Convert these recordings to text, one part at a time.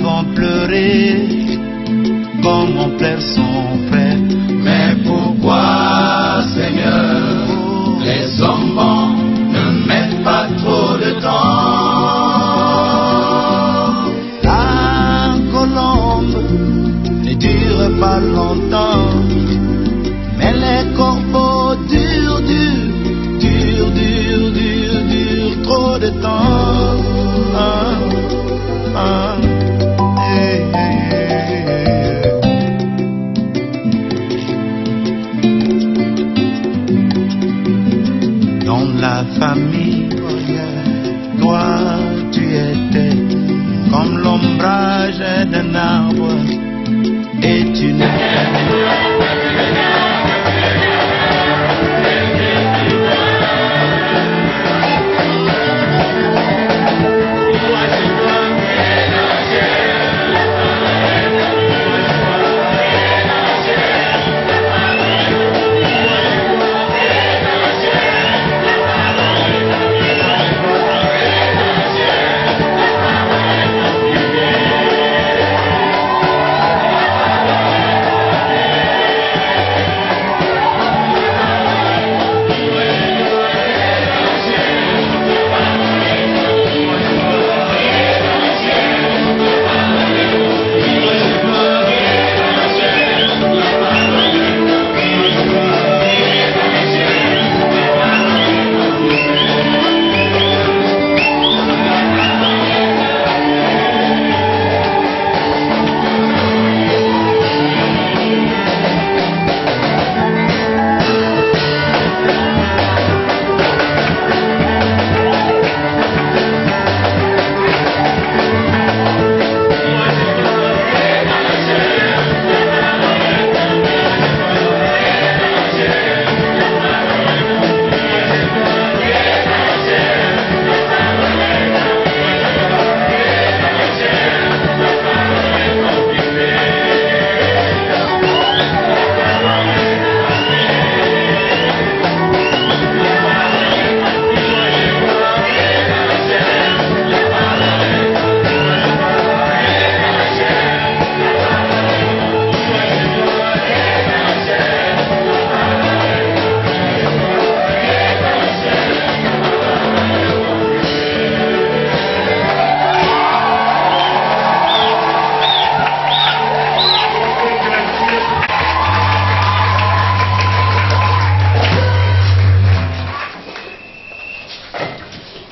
vont pleurer comme on pleure son frère. Mais pourquoi, Seigneur, les hommes bons ne mettent pas trop de temps? La colombe ne dure pas longtemps, mais les corbeaux durent trop de temps. Dans la famille, toi tu étais comme l'ombrage d'un arbre et tu n'étais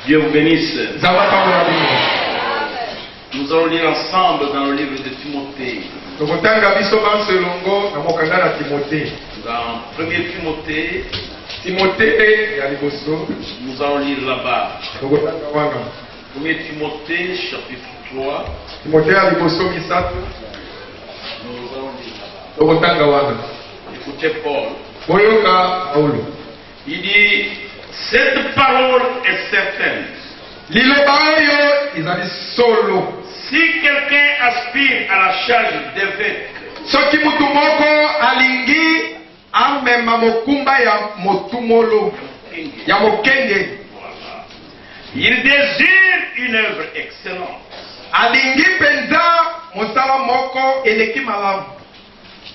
Dieu vous bénisse. Nous allons lire ensemble dans le livre de Timothée. Dans 1 Timothée, nous allons lire là-bas. 1 Timothée, chapitre 3. Nous allons lire là-bas. Écoutez Paul. Il dit, cette parole est certaine. Si quelqu'un aspire à la charge d'évêque, il désire une œuvre excellente.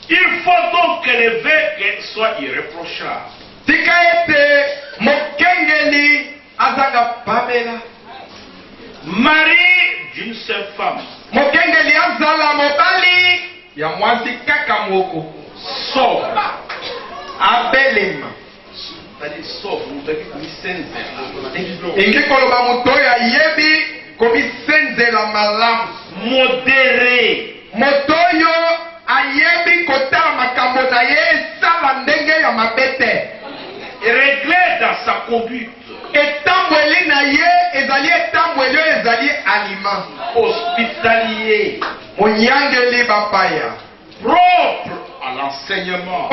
Il faut donc que l'évêque soit irréprochable. Mari d'une seule femme. Sobre. Modéré. Réglé dans sa conduite. Hospitalier. Propre à l'enseignement.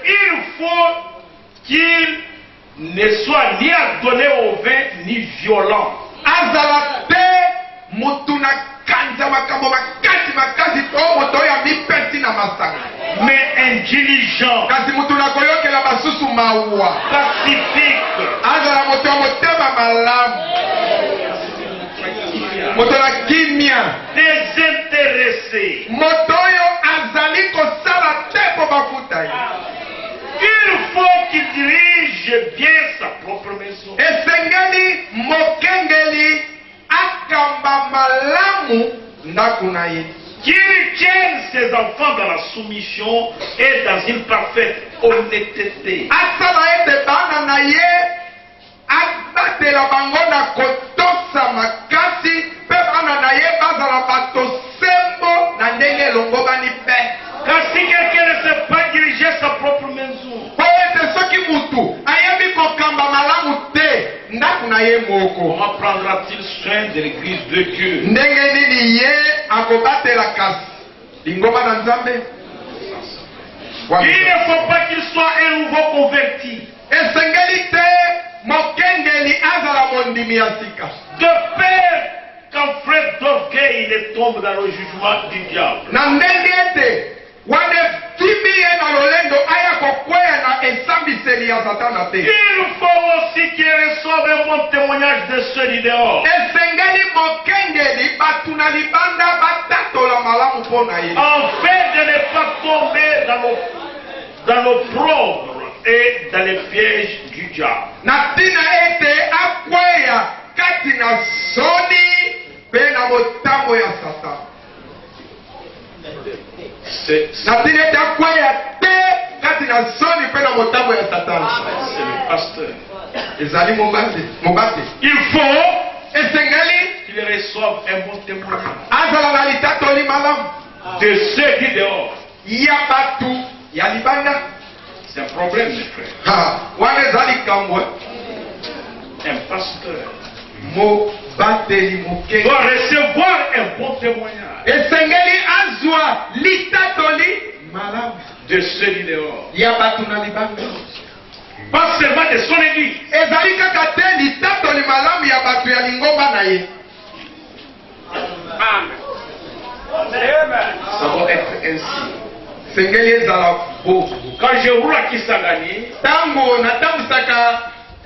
Il faut qu'il ne soit ni adonné au vin ni violent. Mais intelligent, pacifique, motola kimia désintéressé. motoyo azali kosala te po bafuta ye. Il faut qu'il dirige bien sa propre maison. esengeli mokengeli akamba malamu ndako na ye. Qu'il tienne ses enfants dans la soumission et dans une parfaite honnêteté. asala ete bana na ye abatela bango na kotosa makasi mpe bana na ye bazala bato sembo na ndenge elongobani mpe. Car si quelqu'un ne sait pas diriger sa propre maison, po ete soki mutu ayebi kokamba malamu te ndako na ye moko, comment prendra-t-il soin de l'église de Dieu? ndenge nini ye akobatela kasi lingomba na nzambe? Il ne faut pas qu'il soit un nouveau converti. esengeli te mokengeli azala mondimi ya sika, De peur qu'en frère d'orgueil il tombe dans le jugement du diable. na ndenge ete wana efimbi ye na lolendo aya kokweya na esambiseli ya satana te. Il faut aussi qu'il reçoive un bon témoignage de ceux du dehors. esengeli mokengeli bato na libanda batatola malamu mpo na ye, Afin de ne pas tomber dans l'opprobre et dans les pièges du diable. na ntina ete akweya kati na soni mpe na motambo ya satana. na ntina ete akweya te kati na soni mpe na motambo ya satana. C'est le pasteur. ezali mobate. Il faut esengeli qu'il reçoive un bon témoignage azala na litatoli malamu de ceux du dehors. ya bato ya libanda. C'est un problème, mes frères. wana eza likambo. Un pasteur mobateli moke doit recevoir un bon témoignage esengeli azwa litatoli malamu de ceux du dehors. ya bato na libanda. Pas seulement de son église. ezali kaka te litatoli malamu ya bato ya lingomba na ye. Ça doit être ainsi. sengeli ezala bo. Quand je roule à Kisangani, ntango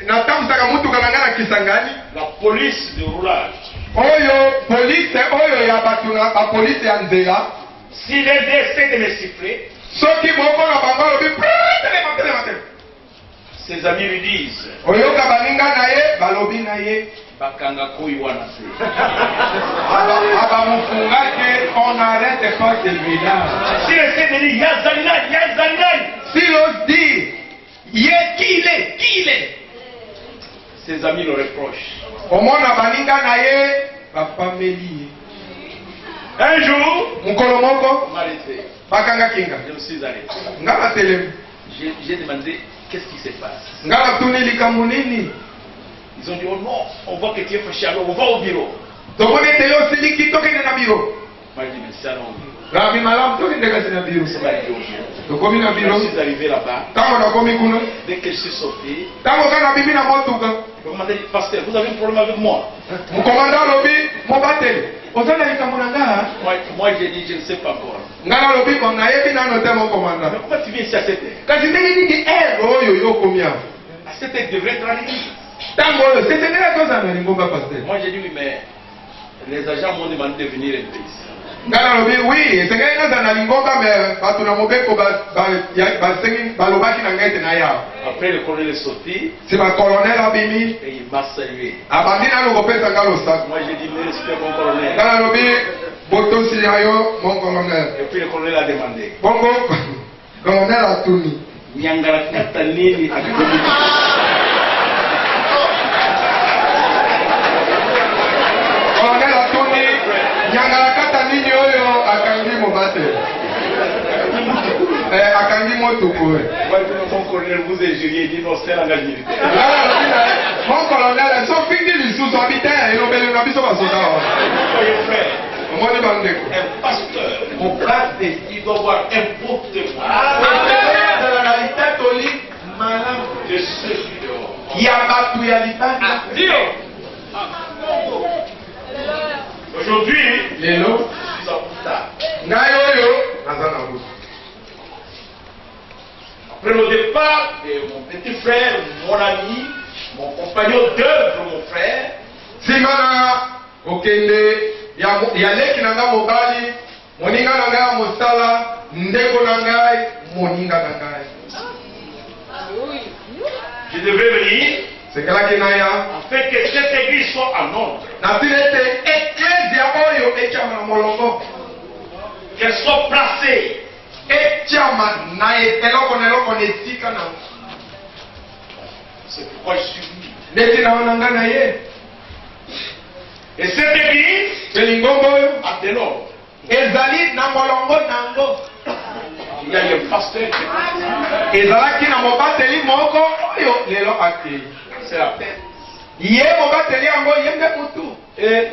natambusaka mutuka na ngai na Kisangani, la police de roulage, oyo polise oyo ya bato na bapolise ya nzela, si l'un essaie de me siffler, soki moko na bango alobi telema, ses amis lui disent oyoka baninga na ye balobi na ye Bakanga koi wana se. abamufunga te, on n'arrête pas celui-là. Si essaie de dire Yazanai, Si l'ose dire qui il est, ses amis le reprochent. omona baninga na ye bapameli ye. Un jour, mokolo moko on m'a arrêté. bakanga kinga Je me suis arrêté. nga batelemi, J'ai demandé qu'est-ce qui se passe. nga batuni likambo nini. Ils ont dit, oh non, on voit que tu es fâché, alors on va au bureau. tomoni ete yo osiliki tokende na biro. Moi je dis, mais c'est non. rabi malamu tokende kasi na biro. C'est pas allé au bureau. tokomi na Je biro, suis arrivé là-bas. ntango nakomi kuna, Dès que je suis sorti, ntango ka na bibi na motuka, le commandant dit, pasteur, vous avez un problème avec moi? mokomanda alobi mobateli oza na likambo na nga. Moi j'ai dit, je ne sais pas encore. nga nalobi bo nayebi nano te mokomanda. Mais pourquoi tu viens ici à cette heure? kasi ndenge nini ere oyo yo okomi awa. À cette heure, tu devrais être à l'église. ntango oyo setengela tozala na lingomba paster. Moi j'ai dit, oui, mais les agents m'ont demandé de venir un peu ici. nga nalobi wi esengeli nazala na lingomba me bato na mobeko basengi balobaki na ngai ete na yawa. Après, le colonel est sorti si bakolonel abimi et il m'a salué. abandi nano kopesa nga losako. Moi j'ai dit, mais respect mon colonel. nga nalobi botosi ya yo mon colonel. Et puis le colonel a demandé, bongo colonel atuni Nyangara kata nini akademi? colonel atuni nyangala kata nini oyo akangi mobate akangi motuku. Moi, mon colonel vous est juré, il dit non, c'est l'engagement militaire. mon colonel sofindi lisusu abita ya elobeli na biso basoda wa Soyez frères, omoni bandeko. un pasteur, il doit avoir un bon témoin ezala na litatoli malamu de ceux qui dehors. ya bato ya libanda. Aujourd'hui, lelo je suis en retard. ngai oyo naza na busu. Après le départ de mon petit frère, mon ami, mon compagnon d'œuvre, mon frère, nsima na okende ya leki na ngai mobali moninga na ngai ya mosala ndeko na ngai moninga na ngai. Je devais venir sekelaki na ya afin que cette église soit en ordre, nasili ete eklezia oyo etiama na molongo, qu'elle soit placée. etiama na eloko na eloko na esika na C'est pourquoi je suis venu. ndeti na wana ngai na ye. Et cette église elingombo oyo a de l'ordre. ezali na molongo nango. Il y a le pasteur qui est passé. ezalaki na mobateli moko oyo lelo akei, C'est la tête. ye mobateli yango ye nde mutu. Et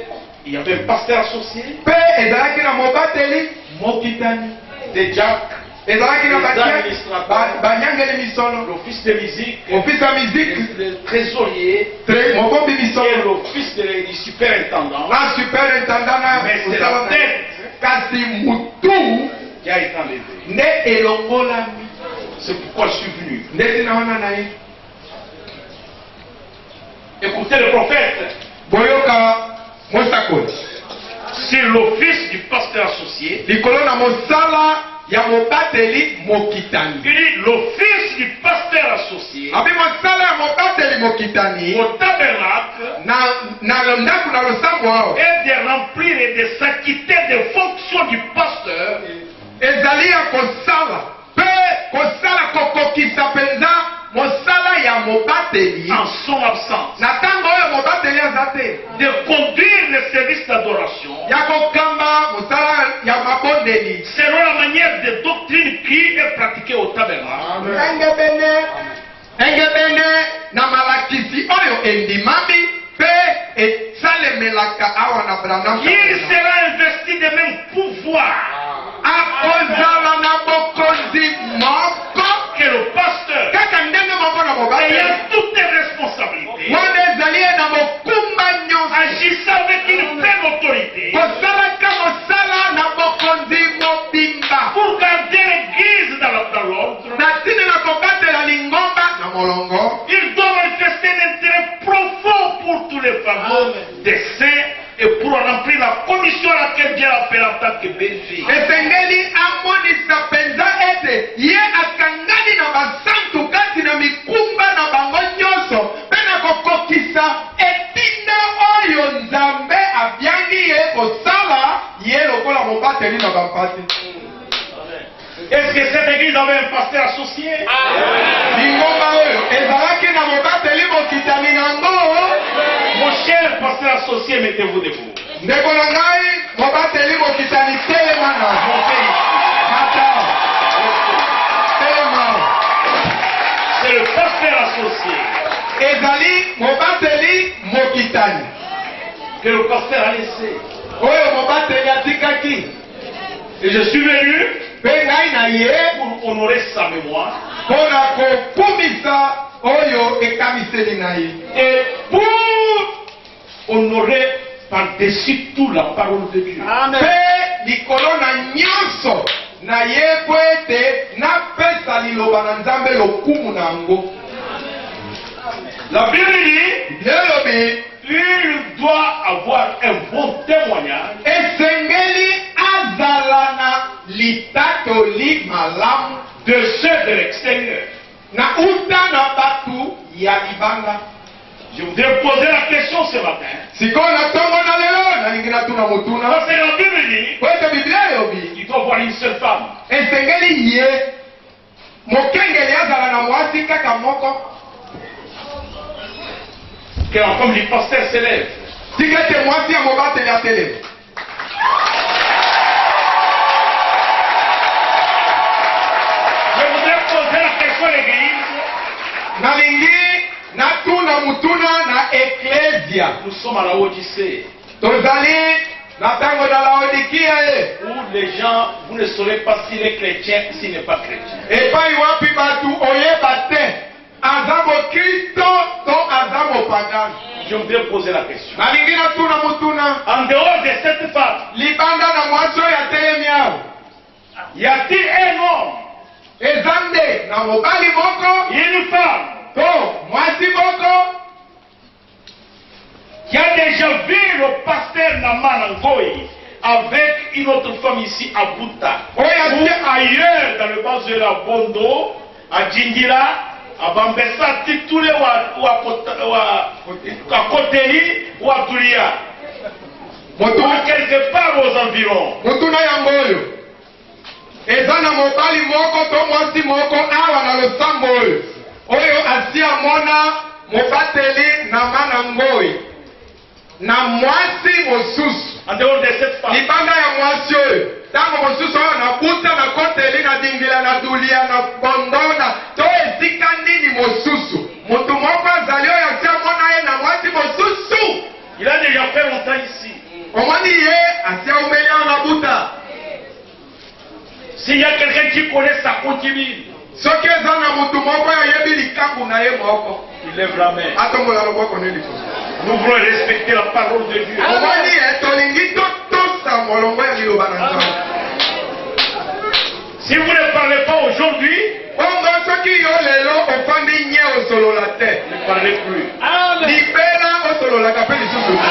il y avait un pasteur associé, mpe ezalaki na mobateli mokitani, des diacres, ezalaki na banyangeli misono, l'office de musique, office ya miziki, le trésorier mokombi et misono l'office du superintendant. na superintendant na Mais c'est la tête kasi mutu qui a été enlevé. nde elongolami. C'est pourquoi je suis venu. ndeti na wana na ye. Écoutez le prophète boyoka mosakoli sur l'office du pasteur associé. likolo na mosala ya mobateli mokitani. Il dit l'office du pasteur associé abi mosala ya mobateli mokitani au tabernacle na ndako na losambo awa est de remplir et de s'acquitter des fonctions du pasteur ezali ya kosala mpe kosala kokokisa mpenza mosala ya mobateli en son absence, na ntango oyo mobateli aza te, de conduire le service d'adoration ya kokamba mosala ya mabondeli selon la manière de doctrine qui est pratiquée au tabernacle. engebene na malakisi oyo endimami mpe esalemelaka awa na Branham. Il sera investi de même pouvoir akozala na bokonzi moko que le pasteur, kaka ndenge moko na mobateli ayant toutes les responsabilités, wana ezali ye na mokumba nyonso agissant avec une pleine autorité kosalaka mosala na bokonzi mobimba pour garder l'église dans l'ordre. na ntina na kobatela lingomba na molongo. Il doit manifester un intérêt profond pour tous les fameux des saints et pour remplir la commission à laquelle Dieu a appelé en tant que berger. esengeli amonisa mpenza ete ye akangani na basantu kati na mikumba na bango nyonso mpe na kokokisa etinda oyo nzambe abiangi ye kosala ye lokola mobateli na bampasi. Est-ce que cette église avait un pasteur associé? lingomba oyo ezalaki na mobateli mokitani nango. Mon cher pasteur associé, mettez-vous debout. ndeko na ngai mobateli mokitani telema na Montez mata telema. ici. C'est le pasteur associé ezali mobateli mokitani que le pasteur a laissé. oyo mobateli atikaki. Et je suis venu mpe ngai na ye pour honorer sa mémoire mpo na kokumisa oyo ekamiseli na ye et pour honorer par-dessus tout la parole de Dieu. mpe likolo na nyonso na ye po ete napesa liloba na nzambe lokumu na yango. La Bible dit biblia elobi il doit avoir un bon témoignage esengeli azala na litatoli malamu de ceux de l'extérieur. na uta na batu ya libanda. Je voudrais poser la question ce matin. sikoyo na ntongo na lelo nalingi natuna motuna Parce que la Bible dit po ete biblia elobi qu'il doit avoir une seule femme. esengeli ye mokengeli azala na mwasi kaka moko. Que la femme du pasteur s'élève. tika ete mwasi ya mobateli atelema. Je voudrais poser la question à l'église. nalingi natuna mutuna na eklesia. Nous sommes à la Odyssée tozali na ntango na laodikia ye où les gens, vous ne saurez pas s'il est chrétien ou s'il n'est pas chrétien. epai wapi batu oyeba te aza mokristo to aza mopagani. Je voudrais poser la question. nalingi natuna mutuna En dehors de cette femme, libanda na mwasi oyo atelemi awa y a-t-il un homme, eza nde na mobali moko une femme to mwasi moko qui a déjà vu le pasteur Naman Ngoyi avec une autre femme ici à Bouta, ou ailleurs dans le bas de la Bondo, à Djingira, à Bambessa, Titoulé ou à Koteli ou à Touria, ou quelque part aux environs. Mutuna yangoyo. Ezana mobali moko to mwasi moko awa na losambo oyo. Oyo asia mona mobateli na mana ngoi. Na mwasi mosusu. En dehors de cette femme. Libanda ya mwasi oyo. Tango mosusu oyo na buta na koteli na dingila na dulia na bondona. To esika nini mosusu. Mutu moko azali oyo asia mona ye na mwasi mosusu. Il a déjà fait longtemps ici. Omoni ye asia umelia na buta. S'il y a quelqu'un qui connaît sa concubine, soki eza na mutu moko ayebi likambo na ye moko, il lève la main. atombola loboko ne liboso. Nous voulons respecter la parole de Dieu. Omoni ye tolingi totosa molongo ya liloba na Nzambe. Si vous ne parlez pas aujourd'hui, bongo soki yo lelo ofandi nye osolola te, ne parlez plus. libela osololaka mpe lisusu te.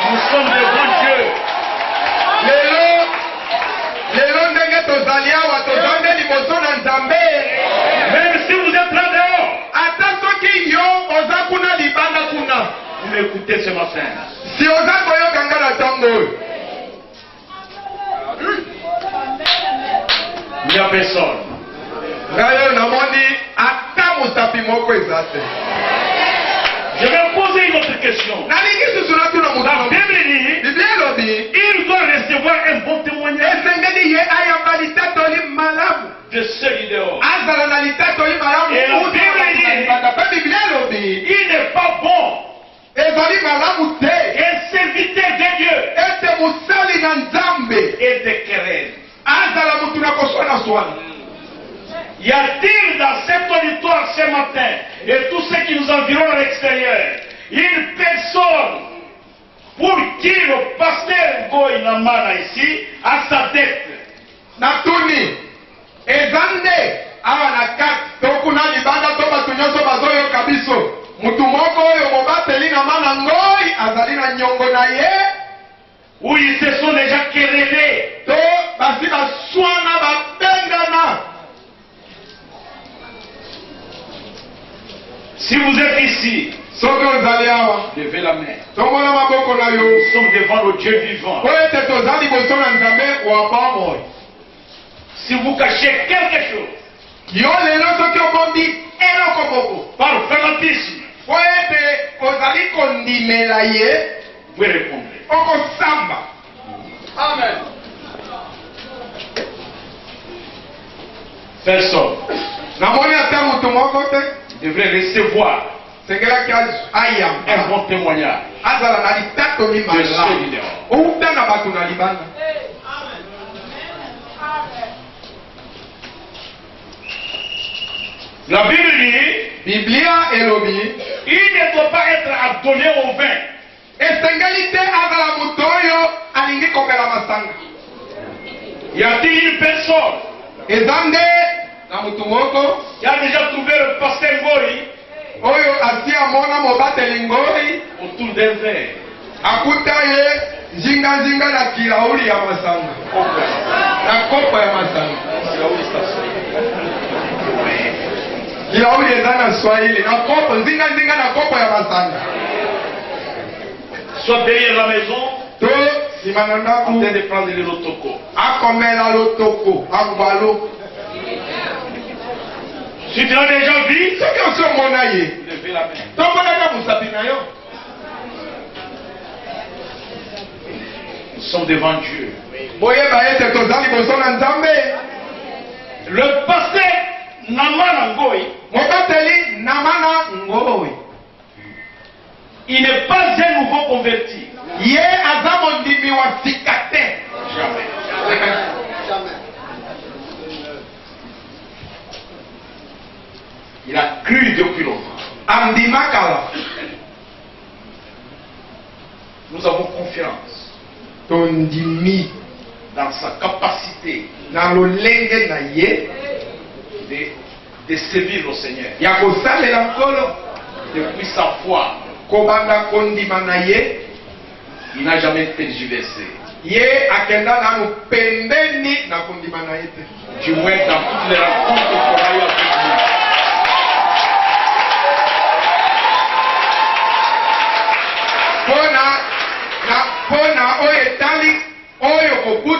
Nous sommes devant Dieu. lelo ndenge tozali awa tozande liboso na Nzambe. Même si vous êtes là dehors, ata soki yo oza kuna libanda kuna, vous m'écoutez ce matin. si oza koyoka nga na ntango oyo, Il n'y a personne. ngai oyo namoni ata mosapi moko eza te. Je vais poser une autre question. nalingi susu natuna La motu Bible dit, biblia elobi il doit recevoir un bon témoignage esengeli ye ayamba litatoli malamu, de ceux dehors. azala na litatoli malamu libanda mpe biblia elobi Il n'est pas bon ezali malamu te qu'un serviteur de Dieu ete mosali na Nzambe ait des querelles. azala mutu na koswana swana. Y a-t-il dans cet auditoire ce matin et tous ceux qui nous environnent à l'extérieur une personne pour qui le pasteur Ngoyi Namana ici a sa dette? natuni eza nde awa na kati tokuna libanda to bato nyonso bazoyoka biso mutu moko oyo mobateli na mana Ngoyi azali na nyongo na ye, Où ils se sont déjà querellés. to basi baswana babengana. Si vous êtes ici, soki ozali awa levez la main. tombola maboko na yo Nous sommes devant le Dieu vivant. po ete toza liboso na Nzambe wa bomoi. Si vous cachez quelque chose yo lelo soki obombi eloko moko par fanatisme, po ete ozali kondimela ye, vous répondrez. okosamba. Amen. Personne namoni ata mutu moko te devrait recevoir sengelaki un ayamba bon témoignage azala na litatoli de ceux malamu dehors. outa na bato na libanda. La Bible dit, biblia elobi il ne doit pas être adonné au vin. esengeli te azala mutu oyo alingi komela masanga. Y a-t-il une personne eza nde na mutu moko qui a déjà trouvé le pasteur Ngoyi oyo asi amona mobateli Ngoyi autour d'un verre? akuta ye zingazinga na kilauli ya masanga, na kopo ya masanga. kilauli eza na Swahili, na kopo zingazinga na kopo ya masanga. Soit derrière la maison, to nsima na en train ndako de prendre le lotoko. akomela lotoko angwalo. Si tu l'as déjà vu, soki osi omona ye levez la main. tomonaka mosapi na yo. Nous sommes devant Dieu. boyeba ete toza liboso na Nzambe. Le pasteur Namana Ngoyi, mobateli na mana Ngoyi il n'est pas un nouveau converti. ye aza mondimi wa sika te. Jamais. Il a cru depuis longtemps. andima kala. Nous avons confiance tondimi dans sa capacité na lolenge na ye de servir le Seigneur ya kosalela Nkolo depuis sa foi kobanda kondima na ye, il n'a jamais tergiversé. ye akenda nanu pembeni na kondima na ye te. Du moins dans toutes les rencontres qu'on a eues avec lui. Pona oyo etali oyo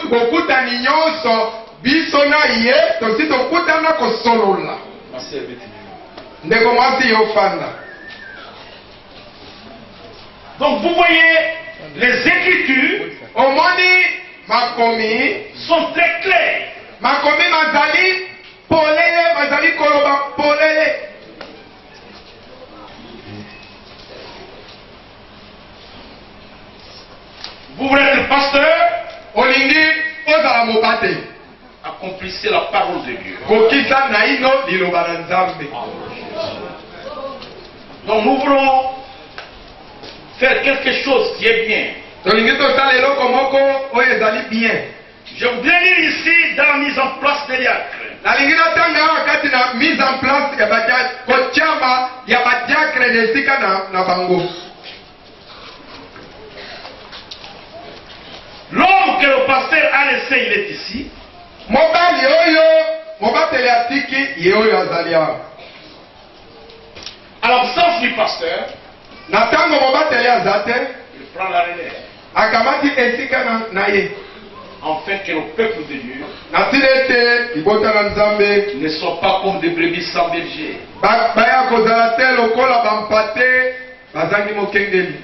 bokutani nyonso biso na ye tosi tokutana kosolola. Ndeko mwasi yofanda. Donc vous voyez, les Écritures omoni makomi sont très claires. Makomi mazali polele, mazali koloba polele. Vous voulez être pasteur, Olingi ozala mobate. accomplissez la parole de Dieu. Kokisa na ino liloba na Nzambe. Donc nous voulons faire quelque chose qui est bien. Tolingi tosala eloko moko oyo ezali bien. Je voudrais lire ici dans la mise en place des diacres. Nalingi natanga wakati na mise en place ya badiakre, kotiama ya badiakre nesika na bango. L'homme que le pasteur a laissé, il est ici. Mobali oyo, mobateli atiki ye oyo azali awa. À l'absence du pasteur, Na tango mobateli azate, il prend la relève. akamati esika na ye. Afin que le peuple de Dieu Natili ete libota na Nzambe ne soit pas comme des brebis sans berger. baya kozala te lokola bampate bazangi mokengeli.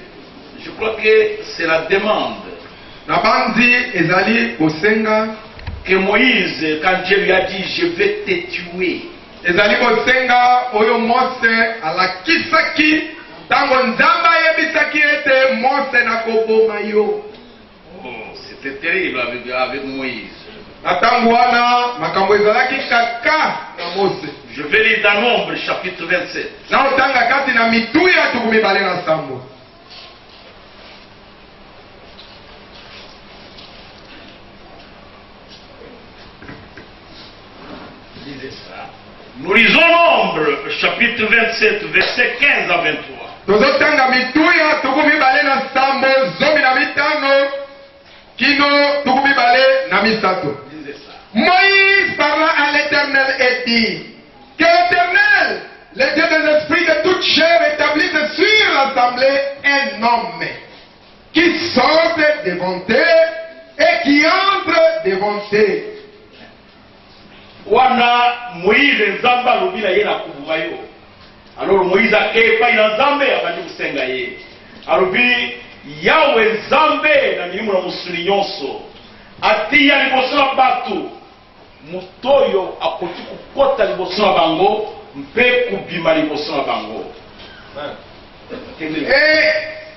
Je crois que c'est la demande Na banzi ezali kosenga, que Moïse, quand Dieu lui a dit, je vais te tuer, ezali kosenga oyo Mose alakisaki tango Nzambe ayebisaki ete Mose nakoboma yo. oh, c'était terrible avec Moïse. Na tango wana makambo ezalaki kaka na Mose. Je vais lire dans Nombre chapitre 27. Na otanga kati na mituya tukumibale na sambo. Lisez ça. Nous lisons Nombre chapitre 27, versets 15 à 23. Tozotanga mituya tukumibale na sambo zomi na mitano kino tukumibale na misato. Lisez ça. Moïse parla à l'Éternel et dit que l'Éternel, le Dieu des esprits de toute chair, établisse sur l'assemblée un homme qui sorte devant eux et qui entre devant eux. Wana Moïse Nzamba alobi na ye na kubuka yo. Alors Moïse akei epai na Nzambe abandi kosenga ye. Alobi Yawe Nzambe na milimo na mosuni nyonso. Atia liboso na bato. Moto oyo akoki kokota liboso na bango mpe kubima liboso na bango. Et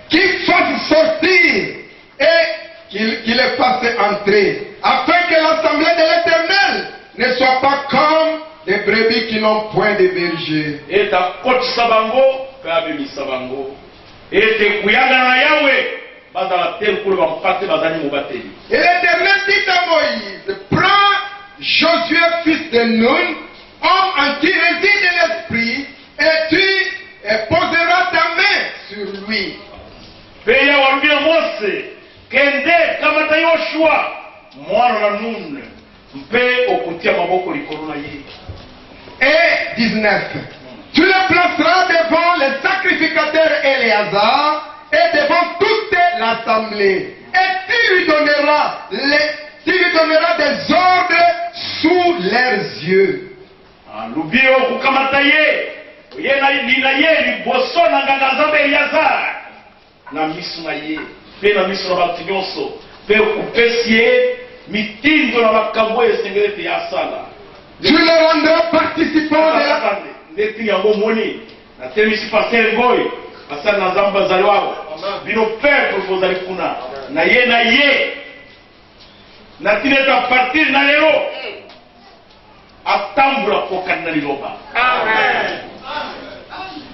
qu'il fasse sortir et qu'il les fasse entrer, afin que l'assemblée de l'Éternel ne soit pas comme des brebis qui n'ont point de berger. Et akotisa bango mpe abimisa bango. Ete kuyanga na Yawe bazala te lokolo bampate bazali mobateli. Et l'Éternel dit à Moïse, prends Josué fils de Nun, homme en qui réside l'esprit, et tu poseras ta main sur lui. Mpe Yawe alobi na Mose, kende kamata Yoshua mwana na Nun mpe okotia maboko likolo na ye. Et 19. Tu le placeras devant les sacrificateurs Éléazar et devant toute l'assemblée. Et tu lui donneras des ordres sous leurs yeux. Alobi okokamata ye ye na ye liboso na nganga Nzambe Eliazar na miso na ye mpe na miso na bato nyonso mpe okopesi ye mitindo na makambo oyo esengeli ete ya asala. Tu le rendras participant de la... ndeti yango moni natelemisi paster ngoyi asala na Nzambe azali wawa bino peuple bozali kuna na ye natini ete a partir na lelo atambola kokani na liloba,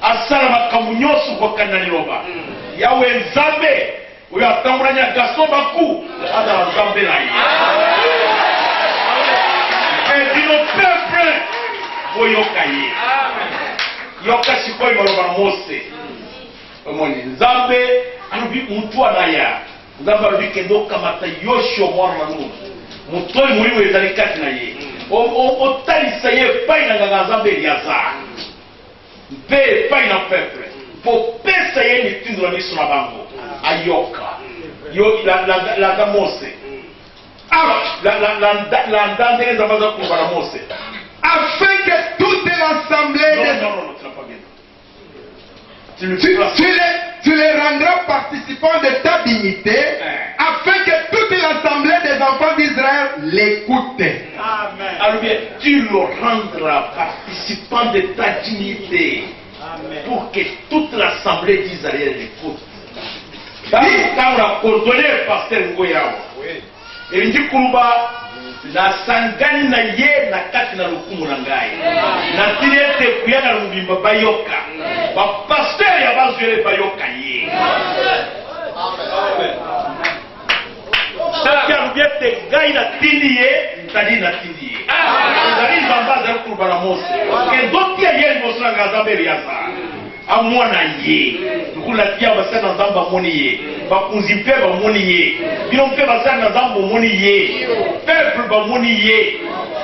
asala makambo nyonso kokani na liloba. Yawe Nzambe oyo atambolaki na Gaston Baku azala Nzambe na ye. Et bino peuple boyoka ye. Yoka sikoyo maloba na Mose. omoni nzambe alubi mutu anaya nzambe alubi kendo kamata Yoshua mwana na Nuni mutoi mulimu ezali kati na ye otalisa ye epai na nganga nzambe Eliazar mpe epai na peuple popesa ye mitindo na miso na bango ayoka yo landa Mose landa ndenge nzambe aza kuluba na Mose afin que toute l'assemblée non, tu n'as pas bien. Tu les rendras participants de ta dignité, afin que toute l'assemblée des enfants d'Israël l'écoute. Amen. Alors bien, tu le rendras participant de ta dignité. Amen. Pour que toute l'assemblée d'Israël l'écoute. Quand on a coordonné le pasteur Ngoyao, et dit Kourouba, na sangani na ye na kati na lukumu na ngai na tilete kuya na lubimba bayoka ba pasteur ya bazwele bayoka ye saka rubiete ngai na tindi ye tadi na tindi ye ezali nzamba azali kuluba na Mose ke dotia ye liboso na ngai nzambe Eliazar amona ye lukula tia basala na nzamba amoni ye bakunzi mpe bamoni ye bino mpe basala na nzamba omoni ye peuple bamoni ye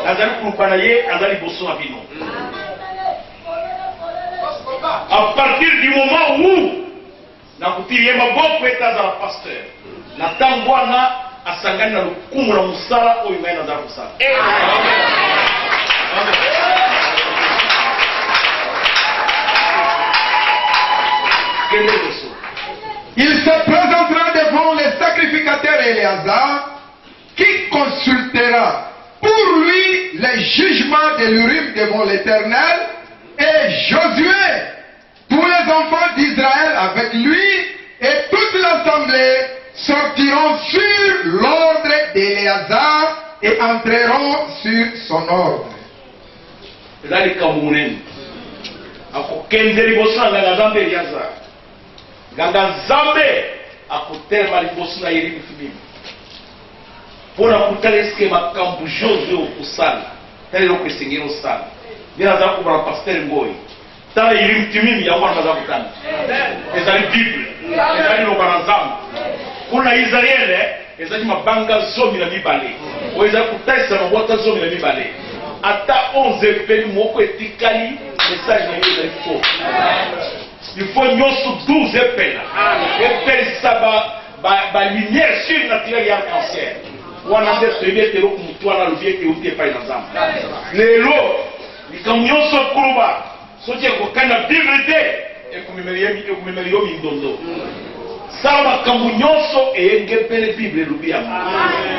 azali kuluba na ye azali liboso na bino à partir du moment où nakutili ye maboko ete azala pasteur na ntango wana asangani na lokumu na mosala oyo ngai nazala kosala Il se présentera devant les sacrificateurs Éléazar qui consultera pour lui les jugements de l'Urim devant l'Éternel et Josué, tous les enfants d'Israël avec lui et toute l'assemblée sortiront sur l'ordre d'Éléazar et entreront sur son ordre. Ganga Nzambe akotelema liboso na ye libutu mpona kutala eske makambo Josué okosala tala eloko esengeli osala nde nazala kobala pasteur Ngoyi tala Urim yango wana baza kotanga ezali bible ezali loba na Nzambe mpona Israele ezali mabanga 12 oyo ezali kotalisa mabwata 12 ata 11 epeli moko etikali message na yo ezali faux. Il faut nous 12 épées. Épées, ça va lumière surnaturelle et arc-en-ciel. On a des premiers terreaux comme toi, on a le vieux qui est pas dans l'âme. Les lots, les camions sont courbats. Ce qui est quand la Bible dit, et comme il me dit, il dondo. Ça va comme nyonso et ngepele Bible lubiama.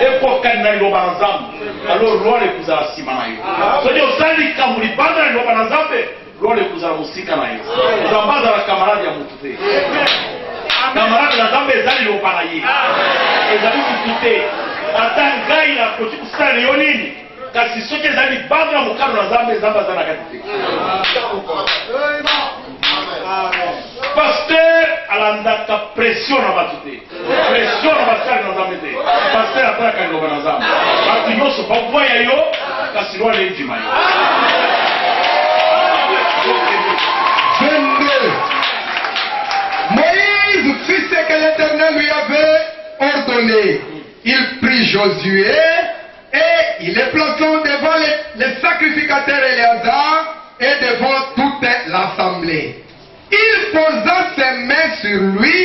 Et pour quand na loba nzambe, alors loi les kuzala simanayo. Ce qui est sali comme li banda loba nzambe. Lole kuzala musika na yo uzambaza la kamaradi ya mutu te kamaradi na Nzambe ezali loba na ye ezali mutu te ata ngai na koki kusala na yo nini kasi soki ezali banda na mokano na Nzambe aza na kati te pasteur alandaka pression na bato te pression na basali na Nzambe te pasteur atalaka liloba na Nzambe bato nyonso bavoya yo kasi lwa lendima yo 22. Moïse fit ce que l'Éternel lui avait ordonné. Il prit Josué et il les plaçant devant les sacrificateurs Éléazar et devant toute l'assemblée. Il posa ses mains sur lui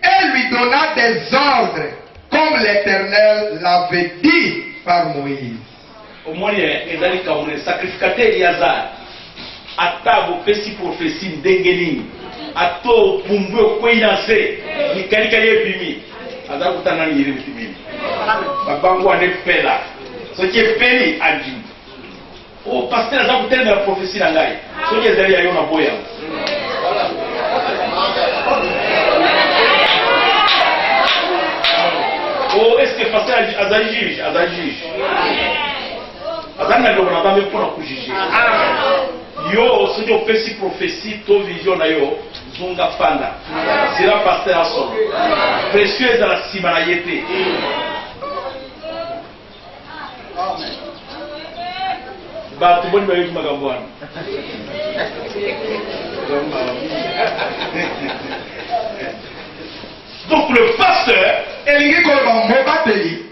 et lui donna des ordres, comme l'Éternel l'avait dit par Moïse. Au moins, il y a des sacrificateurs Éléazar. Ata bopesi prophétie ndenge nini ato pumbwe okwenase nikalika yebimi aza kutana ni yiri mtimini babangu ane pela soki epeli adi o pasteur aza kutana na prophétie na ngai soki ezali ya yo na boya o est-ce que pasteur azali juge azali na loba na Nzambe mpona kujuge yo soki opesi prophétie to vision na yo zunga fanda sila pasteur asolo précieux ezala nsima na ye te bato boni bayoki makambo wana Donc le pasteur, elingi koloba mobateli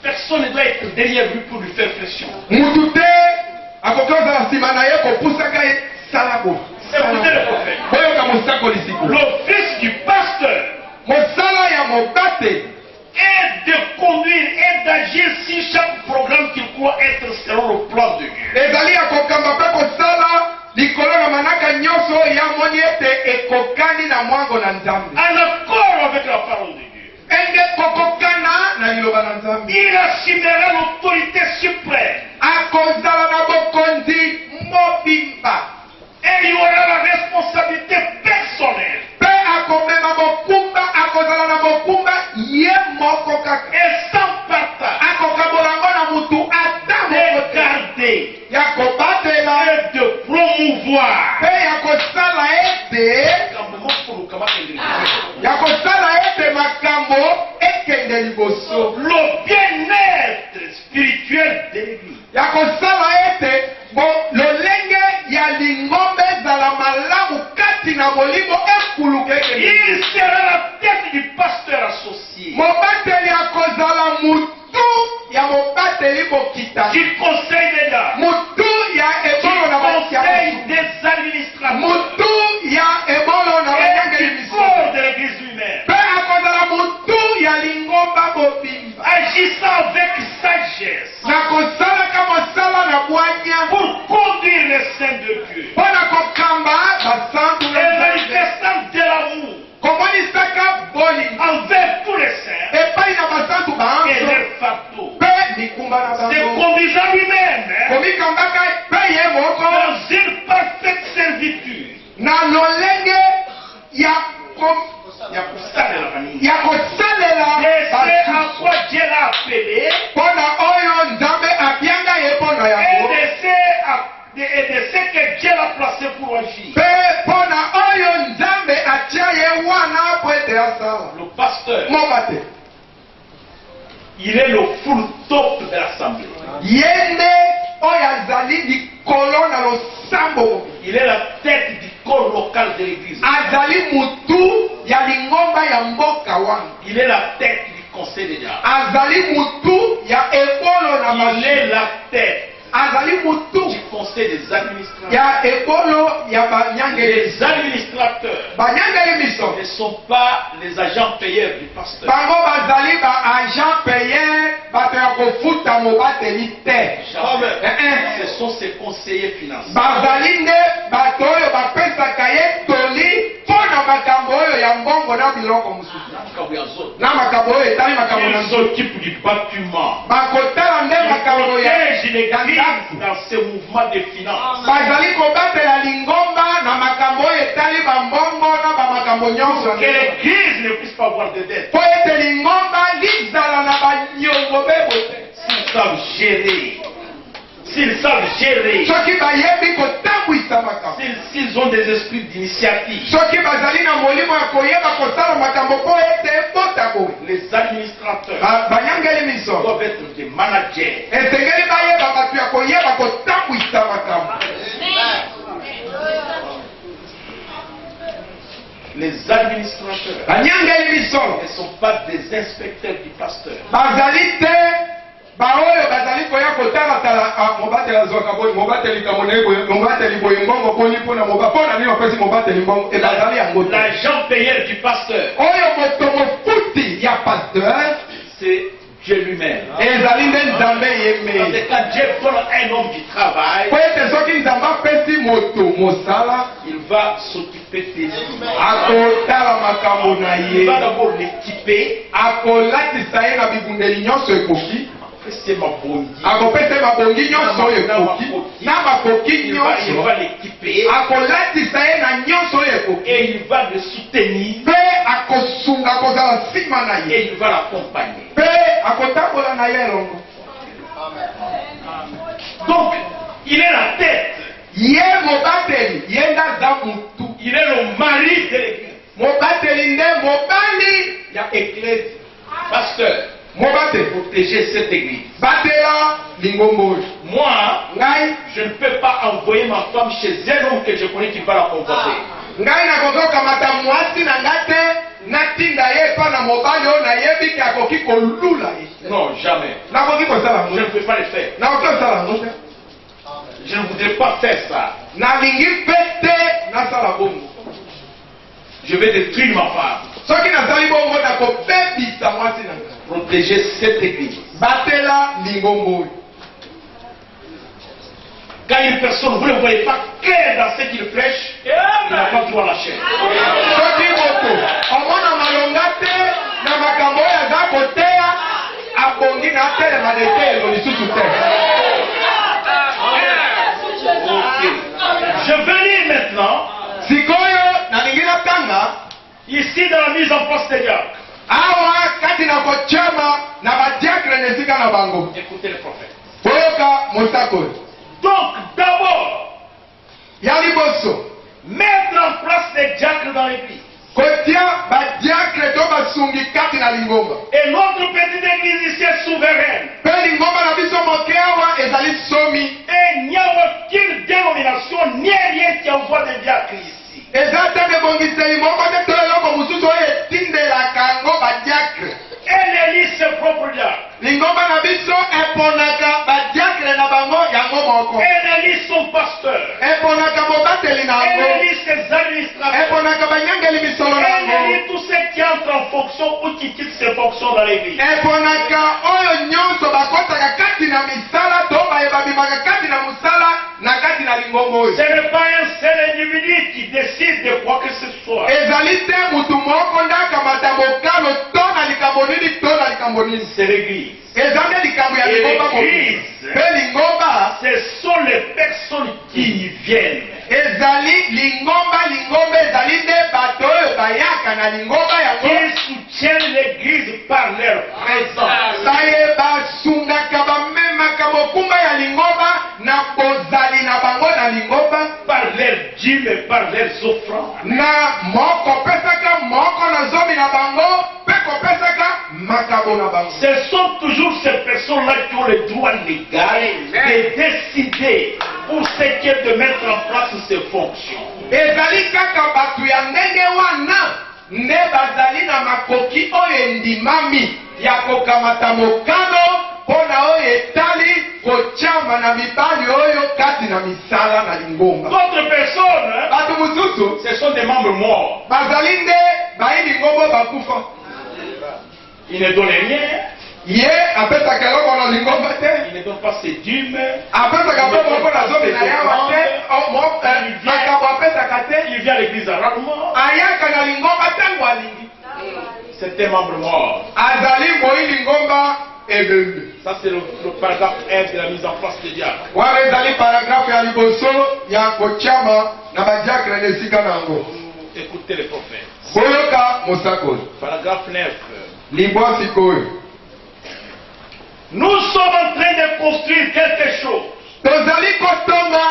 personne ne doit être derrière lui pour lui faire pression. mutu te akoki ozala nsima na ye kopusaka ye sala bo Écoutez le prophète. boyoka mosakoli sikoyo L'office du pasteur mosala ya mobateli est de conduire et d'agir sur chaque programme qu'il croit être selon le plan de Dieu. ezali ya kokamba mpe kosala likolo na manaka nyonso oyo yamoni ete ekokani na mwango na nzambe En accord avec la parole de Dieu. ende kokokana na liloba na nzambe Il assumera l'autorité suprême. akozala na bokonzi mobimba Et il y aura la responsabilité personnelle. mpe akomema mokumba akozala na mokumba ye moko kaka Et sans partage. akokabola ngo na mutu ata De moko te garder. ya kobatela Et de promouvoir. mpe ya kosala ete ya kosala ete makambo ekende liboso Le bien-être spirituel de l'Église. ya kosala ete lolenge ya lingombe ezala malamu kati na molimo ekuluka ekende Il sera la tête du pasteur associé. mobateli akozala mutu ya mobateli bokita Du conseil des dames. mutu ya Du ebolo na conseil batiamu des administrateurs. mutu ya ebolo na Et banyangeli du miso corps de l'Église lui-même. mpe akozala mutu ya lingomba bobimba Agissant avec sagesse. na kosalaka mosala na bwanya Pour conduire les saints de Dieu. mpo na kokamba basantu Et na Nzambe. manifestant de l'amour komonisaka bolingo envers tous les saints. epai na basantu Et baanso leur fardeau. mpe mikumba na Se bango conduisant lui-même. komikambaka mpe ye moko Dans une parfaite servitude. na lolenge ya Ça, de la famille. ya kosalela Et c'est à basusu quoi Dieu l'a appelé. mpo na oyo nzambe abianga ye mpo na Et yango de ce que Dieu l'a placé pour agir. mpe mpo na oyo nzambe atia ye wana po ete asala Le pasteur, moka te il est le full top de l'assemblée. ye nde oyo azali likolo na losambo Il est la tête du corps local de l'église. azali mutu ya lingomba ya mboka wana Il est la tête du conseil des diables. azali mutu ya ebolo na Il est basu la tête azali du mutu conseil des administrateurs. ya ebolo ya banyangeli Les administrateurs banyangeli miso ne sont pas les agents payeurs du pasteur. bango bazali baagent paye bato ya kofuta mobateli te Ce sont ses conseillers financiers. bazali nde bato oyo bapesaka ye toli mpo na makambo oyo ya mbongo na biloko mosusu na makambo oyo etali makambo na Ils nzoto s'occupent du bâtiment. bakotala nde Ils makambo ya protègent l'église ndako dans ce mouvement de finances. bazali kobatela lingomba na makambo oyo etali bambongo na bamakambo nyonso ya Que ndenge. l'église ne puisse pas avoir de dettes. po ete lingomba lizala na banyongo bebo te S'ils savent gérer. S'ils savent gérer. soki bayebi kotambwisa makambo S'ils ont des esprits d'initiative. soki bazali na molimo ya koyeba kosala makambo po ete ebota boye Les administrateurs banyangeli miso doivent être des managers. esengeli bayeba bato ya koyeba kotambwisa makambo Les administrateurs banyangeli miso ne sont pas des inspecteurs du pasteur. bazali te baoyo bazali koya kotalatala mobateli azwaka boye mobateli kamone boye mobateli boye mbongo poni mpona mpona nini bapesi mobateli mbongo ebazali yango te L'agent payeur du pasteur, oyo moto mofuti ya pasteur c'est Dieu lui-même. ezali nde nzambe ye Parce mei que quand Dieu donne un homme du travail, po ete soki nzambe apesi moto mosala il va s'occuper de lui. akotala makambo na Il va ye d'abord l'équiper. akolatisa ye na bibundeli nyonso ekoki C'est ma bonne akopesa ye mabongi nyonso oyo ekoki na makoki Il nyonso va l'équiper akolatisa ye na nyonso oyo ekoki et il va le soutenir mpe akosunga akozala nsima na ye et il va l'accompagner. mpe akotambola na ye elongo Donc, il est la tête. ye mobateli ye nde aza mutu Il est le mari de l'église. mobateli nde mobali ya eklesi Pasteur, mobateli protéger cette église. batela lingombo oyo Moi, ngai je ne peux pas envoyer ma femme chez un homme que je connais qui va la convoiter. ngai nakozokamata mwasi na ngai te natinda ye epa na mobali oyo nayebi ke akoki kolula ye. Non, jamais. Nakoki kosala Je ne yango. peux pas le faire. Nakoki kosala yango te. Je ne voudrais pas faire ça. Nalingi mpe te nasala bongo. Je vais détruire ma femme. Soki nasali bongo nakobebisa mwasi na ngai. Protéger cette église. Batela lingombo oyo. Quand une personne, vous ne voyez pas clair dans ce qu'il prêche, il n'a pas droit à la chair. Soki moto omona malonga te na makambo oyo aza koteya abongi na atelema na eteyelo lisusu te. Je vais lire maintenant, Sikoyo nalingi natanga ici dans la mise en place des diacres. awa kati na kochama na badiakre na esika na bango. Écoutez le prophète. Oyoka mosako oyo. Donc, d'abord, Ya liboso mettre en place des diacres dans l'église. kotia badiakre to basungi kati na lingomba. Et notre petite église ici est souveraine. Mpe lingomba na biso moke awa ezali somi. Et il n'y a aucune dénomination ni rien qui envoie des diacres ici. Eza te bebongiseli moko te to eloko mosusu oyo etindelaka yango badiakre. Elle élit ses propres diacres. Lingomba na biso eponaka badiakre na bango yango moko. Elle élit son pasteur. Eponaka mobateli na Elle yango. élit ses administrateurs. Eponaka banyangeli misolo na Elle yango. élit tous ceux qui entrent en fonction ou qui quittent ses fonctions dans l'église. Eponaka oyo nyonso bakotaka kati na misala to babimaka kati na mosala na kati na lingomba oyo. Ce n'est pas un seul individu qui décide de quoi que ce soit. Ezali te mutu moko nde akamata mokalo to na likambo nini to na likambo nini. C'est l'église. Eza nde likambo ya lingomba mobimba. Mpe lingomba Ce sont les personnes qui y viennent. ezali lingomba ezali nde bato oyo bayaka na lingomba yango Qui soutiennent l'église par leur présence. baye basungaka bamemaka mokumba ya lingomba na bozali na bango na lingomba Par leurs dîmes et par leurs offrandes. na kopesaka moko na zomi na bango mpe kopesaka makabo na bango. Ce sont toujours ces personnes-là qui ont le droit légal de décider pour ce qui est de mettre en place ces fonctions. ezali kaka bato ya ndenge wana nde bazali na makoki oyo endimami ya kokamata mokano mpo na oyo etali kotyama na mibali oyo kati na misala na lingomba. D'autres personnes, hein, bato mosusu ce sont des membres morts. bazali nde bayi lingomba bakufa. Ils ne donnent rien. ye apesaka eloko na lingomba te Ils ne donnent pas ses dîmes. apesaka mpe moko na zomi na yawa te makambo apesaka te Il vient à l'église rarement. ayaka na lingomba ntango alingi C'est un membre mort. azali moyi lingomba ebembe. Ça, c'est le paragraphe 1 de la mise en place des diacres. wana ezali paragrafe ya liboso ya kotyama na badiakre na esika na yango. Écoutez les prophètes. boyoka mosakoli Paragraphe 9. libwa sikoyo. Nous sommes en train de construire quelque chose. tozali kotonga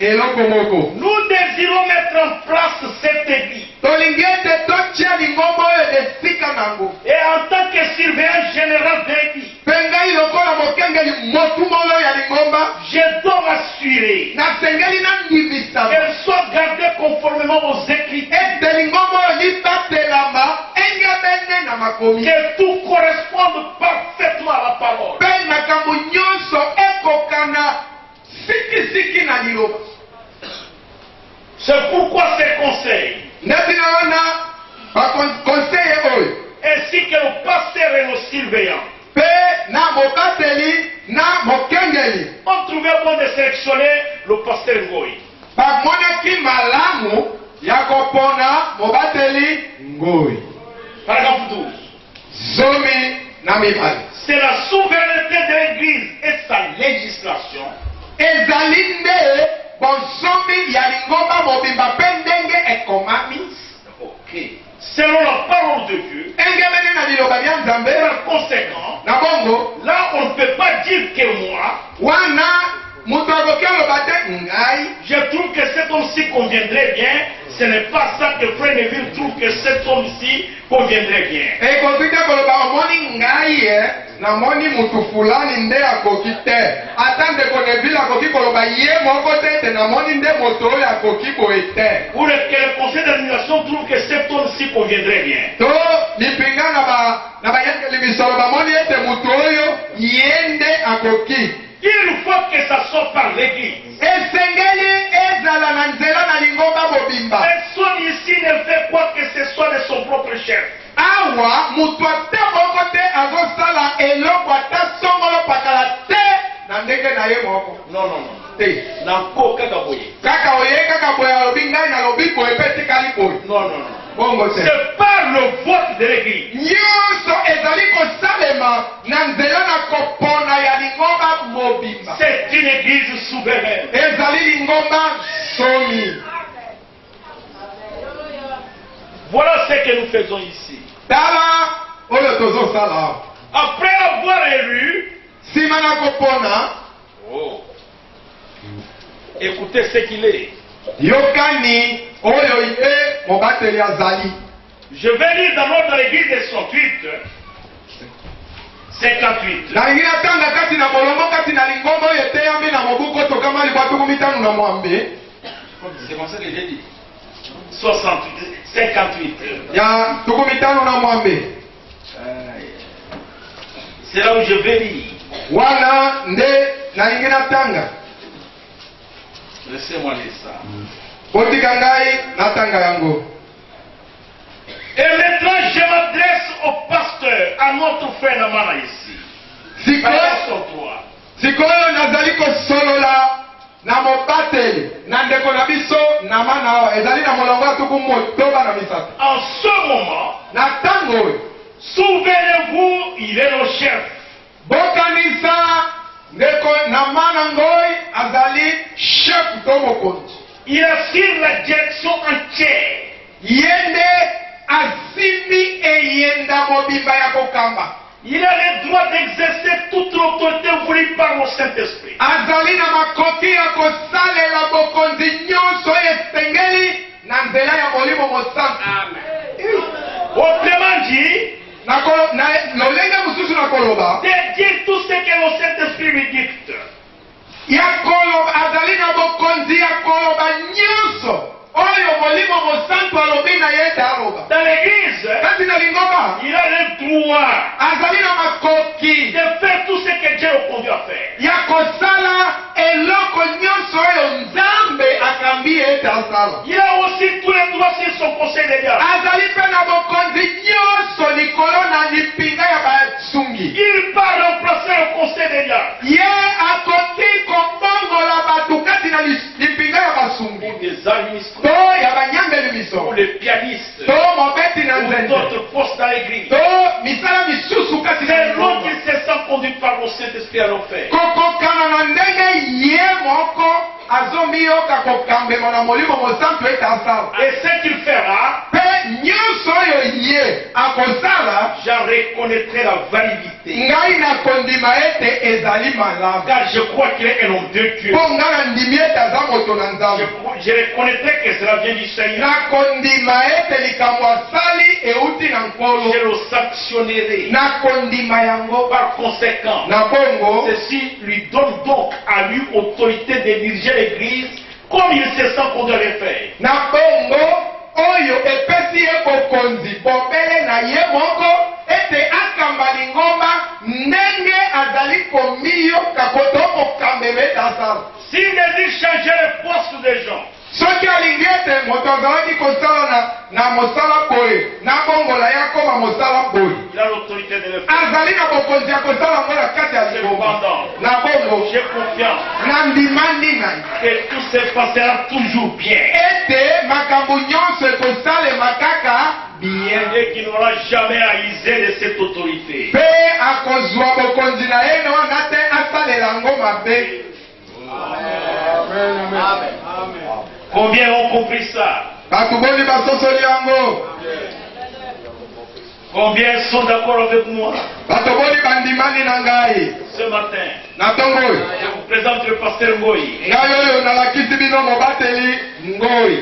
eloko moko. Nous désirons mettre en place cette église. tolingi ete totya lingomba oyo esika nango. Et en tant que surveillant général de l'église, mpe ngai lokola mokengeli motumolo ya lingomba je dois m'assurer nasengeli nandibisama qu'elle soit gardée conformément aux Écritures. ete lingomba oyo libatelama engebene na makomi Que tout corresponde parfaitement à la parole. mpe makambo nyonso ekokana sikisiki na liloba. C'est pourquoi ces conseils, netina wana bakonseye oyo ainsi que le pasteur et le surveillant, mpe na mobateli na mokengeli ont trouvé bon de sélectionner le pasteur Ngoyi. bamonaki malamu ya kopona mobateli ngoi Paragraphe 12. zomi na mibale. C'est la souveraineté de l'Église et sa législation ezali nde bonsomi ya lingomba mobimba mpe ndenge ekomami selon la parole de Dieu. engebene na liloba lya nzambe. Par conséquent, na bongo là on ne peut pas dire que moi, wana moto akoki oloba te ngai je trouve que cet homme-ci conviendrait bien. Ce n'est pas ça que Frère Neville trouve que cet homme-ci conviendrait bien. ekoki te koloba omoni ngai ye namoni mutu fulani nde akoki te ata ndeko Neville akoki koloba ye moko te ete namoni nde moto oyo akoki boye te Ou que le conseil d'administration trouve que cet homme-ci conviendrait bien. to lipinga na lisolo bamoni ete mutu oyo yende akoki. Il faut que ça soit par l'église. Esengeli ezala na nzela na lingomba mobimba. Personne ici ne fait quoi que ce soit de son propre chef. Awa mutu ate moko te azosala eloko ata songolo pakala te na ndenge na ye moko. Non, non, non. Te. Nanko kaka boye. Kaka oye kaka boye alobi ngai nalobi boye pe tikali boye. Non, non, non. Bongo te. C'est par le vote de l'église. Nyonso ezali kosalema na nzela na kopona ya lingomba mobimba. C'est une église souveraine. Ezali lingomba somi. Voilà ce que nous faisons ici. Tala oyo tozosala. Après avoir élu, Sima na kopona. oh, écoutez ce qu'il est. Yokani oyo ite mobateli azali. Je vais lire d'abord dans l'église de 58. Nalingi natanga kati na bolongo kati na lingomba oyo eteyambi na mobuko tokama libatuku mitano na mwambe. C'est comme ça que j'ai dit. 58. Ya tuku mitano na mwambe. C'est là où je vais lire. Wana nde nalingi natanga. Laissez-moi lire ça. Botika ngai natanga yango. Et maintenant, je m'adresse au pasteur, à notre frère Namana ici. Sikoyo nazali kosolola na mobateli na ndeko na biso Namana awa ezali na molongo ya tuku motoba na misato. En ce moment, Na tango oyo, souvenez-vous, il est le chef. bokanisa ndeko Namana ngoi azali chef to mokonzi. Il assure la direction entière. Yende azimi eyenda mobimba ya kokamba. Il a le droit d'exercer toute l'autorité voulue par le Saint-Esprit. Azali na makoki ya kosalela bokonzi nyonso esengeli na nzela ya molimo mosantu. Autrement dit, Na lolenge mosusu na koloba de dire tout ce que le Saint-Esprit lui dicte. ya koloba azali na bokonzi ya koloba nyonso oyo molimo mosantu alobi na ye ete aloba. Dans l'église, Kati na lingomba il a le droit azali na makoki de faire tout ce que Dieu le conduit à faire. ya kosala eloko nyonso oyo nzambe akambi ete asala. Il a aussi tous les droits sur son conseil de diable. Azali mpe na bokonzi nyonso likolo na lipinga ya basungi. Il va remplacer le conseil de diable. Ye akoki kobongola bato kati na lipinga ya basungi Pour des administrés, to ya banyambeli pour miso les pianistes, to mobeti na pour nzende d'autres postes dans l'église. to misala misusu kati na C'est l'homme lingomba. qui se sent conduit par le Saint-Esprit à le faire. kokokana na ndenge ye moko azomiyoka kokambema na molimo mosantu ete asala. Et ce qu'il fera, Mpe nyonso oyo ye akosala j'en reconnaîtrai la validité. ngai nakondima ete ezali malamu. Car je crois qu'il est un homme de Dieu. Mpo ngai nandimi ete aza moto na nzambe. Je reconnaîtrai que cela vient du Seigneur. Nakondima ete likambo asali euti na nkolo. Je le sanctionnerai. Nakondima yango. Par conséquent, Na bongo ceci lui donne donc à lui autorité de diriger l'église comme il se sent qu'on doit le faire. na bongo oyo epesi ye bokonzi bobele na ye moko ete akamba lingomba ndenge azali komiyoka koto kokambema ete asala. S'il désire changer le poste des gens, soki alingi ete moto azalaki kosala na mosala boye nabongola ye akoma mosala boye il a l'autorité de le faire. azali na bokonzi ya kosala ngo na kati ya lingomba. Na bongo J'ai confiance na ndimandi na ye que tout se passera toujours bien ete makambo nyonso ekosalema kaka bien et qu'il n'aura jamais à user de cette autorité. mpe akozwa bokonzi na ye na wana te asalela ngo mabe. Combien ont compris ça? bato boni basosoli yango. Combien sont d'accord avec moi? bato boni bandimani na ngai Ce matin, na ntongo oyo je vous présente le pasteur Ngoyi. ngai oyo nalakisi bino mobateli ngoi.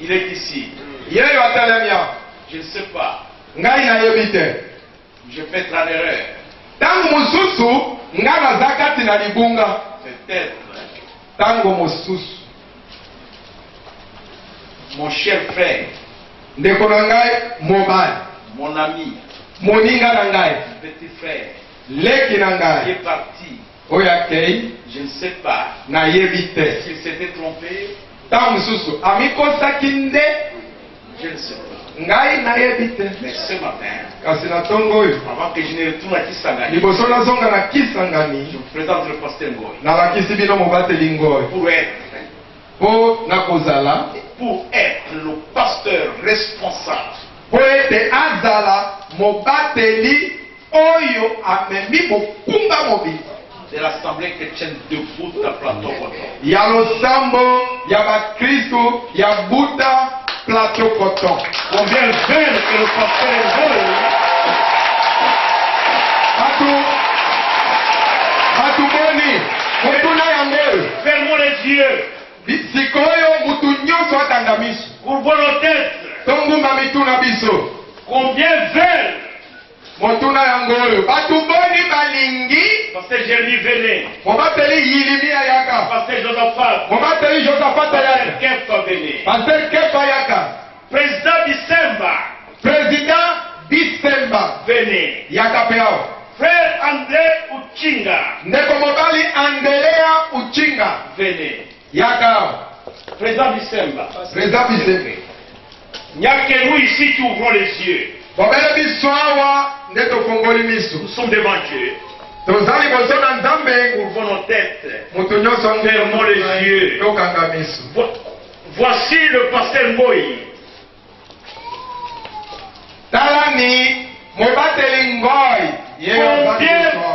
Il est ici. ye oyo atelemi awa Je ne sais pas. ngai nayebi te. Je peux être en erreur. ntango mosusu ngai naza kati na libunga. Peut-être. ntango mosusu Mon cher frère, ndeko na ngai mobali mon ami, moninga na ngai petit frère, leki na qui ngai est parti, oyo akei je ne sais pas nayebi te s'il s'était trompé, ntango mosusu amikosaki nde je ne sais pas. ngai nayebi te Mais ce matin, kasi na ntongo oyo avant que je ne retourne à Kisangani, liboso nazonga na je Kisangani vous présente le pasteur Ngoy. nalakisi bino mobateli ngoi Pour mpo être le pasteur responsable po ete azala mobateli oyo amemi mokumba mobimba de l'Assemblée chrétienne de Buta Plateau Coton. ya losambo ya bakristu ya buta plateau coton. Combien veulent que le pasteur Ngoy batu boni motuna yango oyo fermons les yeux sikoyo mutu nyonso atanga miso pour voir nos têtes. tongumba mituna biso Combien veulent motuna yango oyo batu boni balingi pasteur Jérémie venez, mobateli yilimia yaka pasteur Josaphat, mobateli josaphat pasteur yaka Kefa venez, pasteur kefa yaka président Bisemba président bisemba venez, yaka mpe awa frère André Uchinga ndeko mobali andelea uchinga venez, yaka awa président Bisemba. président bisemba Il n'y a que nous ici qui ouvrons les yeux. bobele biso awa nde tofongoli miso Nous sommes devant Dieu. toza liboso na nzambe Ouvrons nos têtes. moto nyonso Fermons les yeux. tokanga miso Voici le pasteur Ngoy. talani mobateli ngoi ye Combien ozali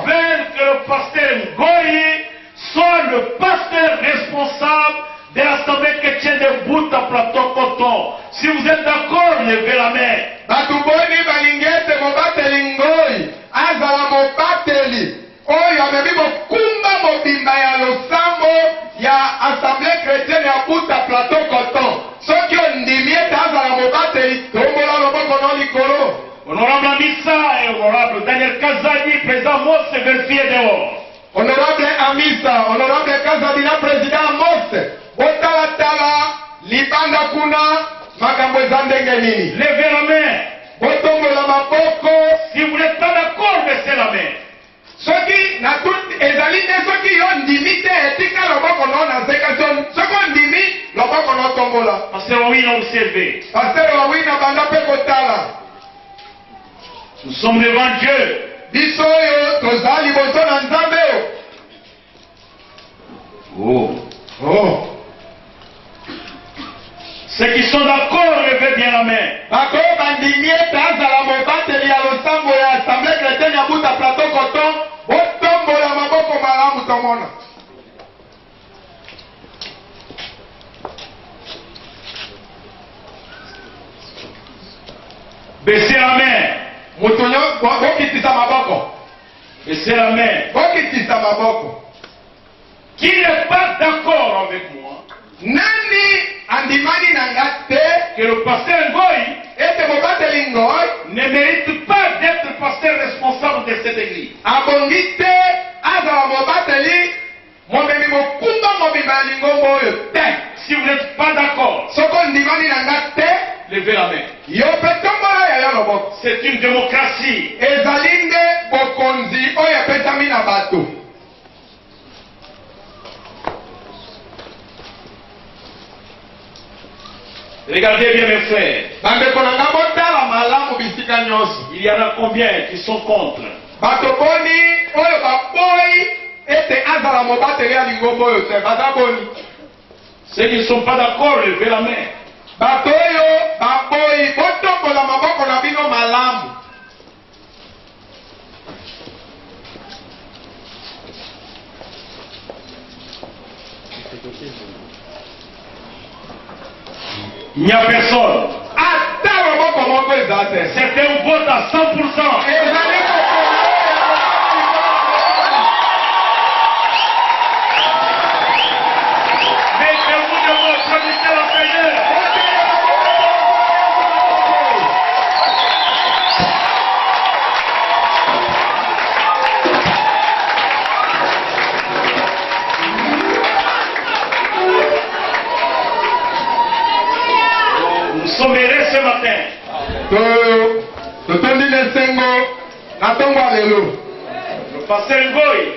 veulent que le pasteur Ngoy soit le pasteur responsable de l'Assemblée chrétienne de Buta Plateau Coton? Si vous êtes d'accord, levez la main. batu boni balingi ete mobateli ngoi azala mobateli oyo amemi mokumba mobimba ya losambo ya assemblée chrétienne ya buta plateau coton soki ondimi ete azala mobateli tombola loboko no likolo. Honorable Amissa et honorable Daniel Kazadi, président Mose, vérifiez dehors. Honorable Amisa, honorable Kazadi na président Mose botalatala libanda kuna makambo eza ndenge nini. Levez la main. botombola maboko. Si vous n'êtes pas d'accord, baissez la main. soki na ezali te soki yo ndimi te etika loboko no naseka soki ondimi loboko no tombola. Pasteur Wawina, vous servez. paster wawina banda mpe kotala Nous sommes devant Dieu. biso oyo toza liboso na nzambe oyo. Ceux qui sont d'accord, levez bien la main. bakoyo bandimi ete azala mobateli ya losambo ya assemblée chrétienne ya buta plateau coton botombola maboko malamu tomona. Baissez la main. moto bokitisa maboko. Baissez la main. bokitisa maboko. Qui n'est pas d'accord avec moi nani andimani na nga te que le pasteur Ngoy ete mobateli ngoi ne mérite pas d'être pasteur responsable de cette église? abongi te azala mobateli momemi mokumba mobimba ya lingombo oyo te. Si vous n'êtes pas d'accord, soko ndimani na nga te levez la main. yo mpe tombola yayo loboko. C'est une démocratie. ezali nde bokonzi oyo epesami na bato. Regardez bien mes frères. bandeko na nga botala malamu bisika nyonso. Il y en a combien qui sont contre? bato boni oyo baboyi ete azala mobateli ya lingombo oyo te baza boni. Ceux qui ne sont pas d'accord, levez la main. bato oyo baboyi botombola maboko na bino malamu. Il n'y a personne. ata maboko moko eza te. C'est un vote à 100%. ezali Mettez-vous devant, applaudissez le Seigneur. Nous sommes heureux ce matin totondi lesengo Natongwa lelo. Le pasteur Ngoï,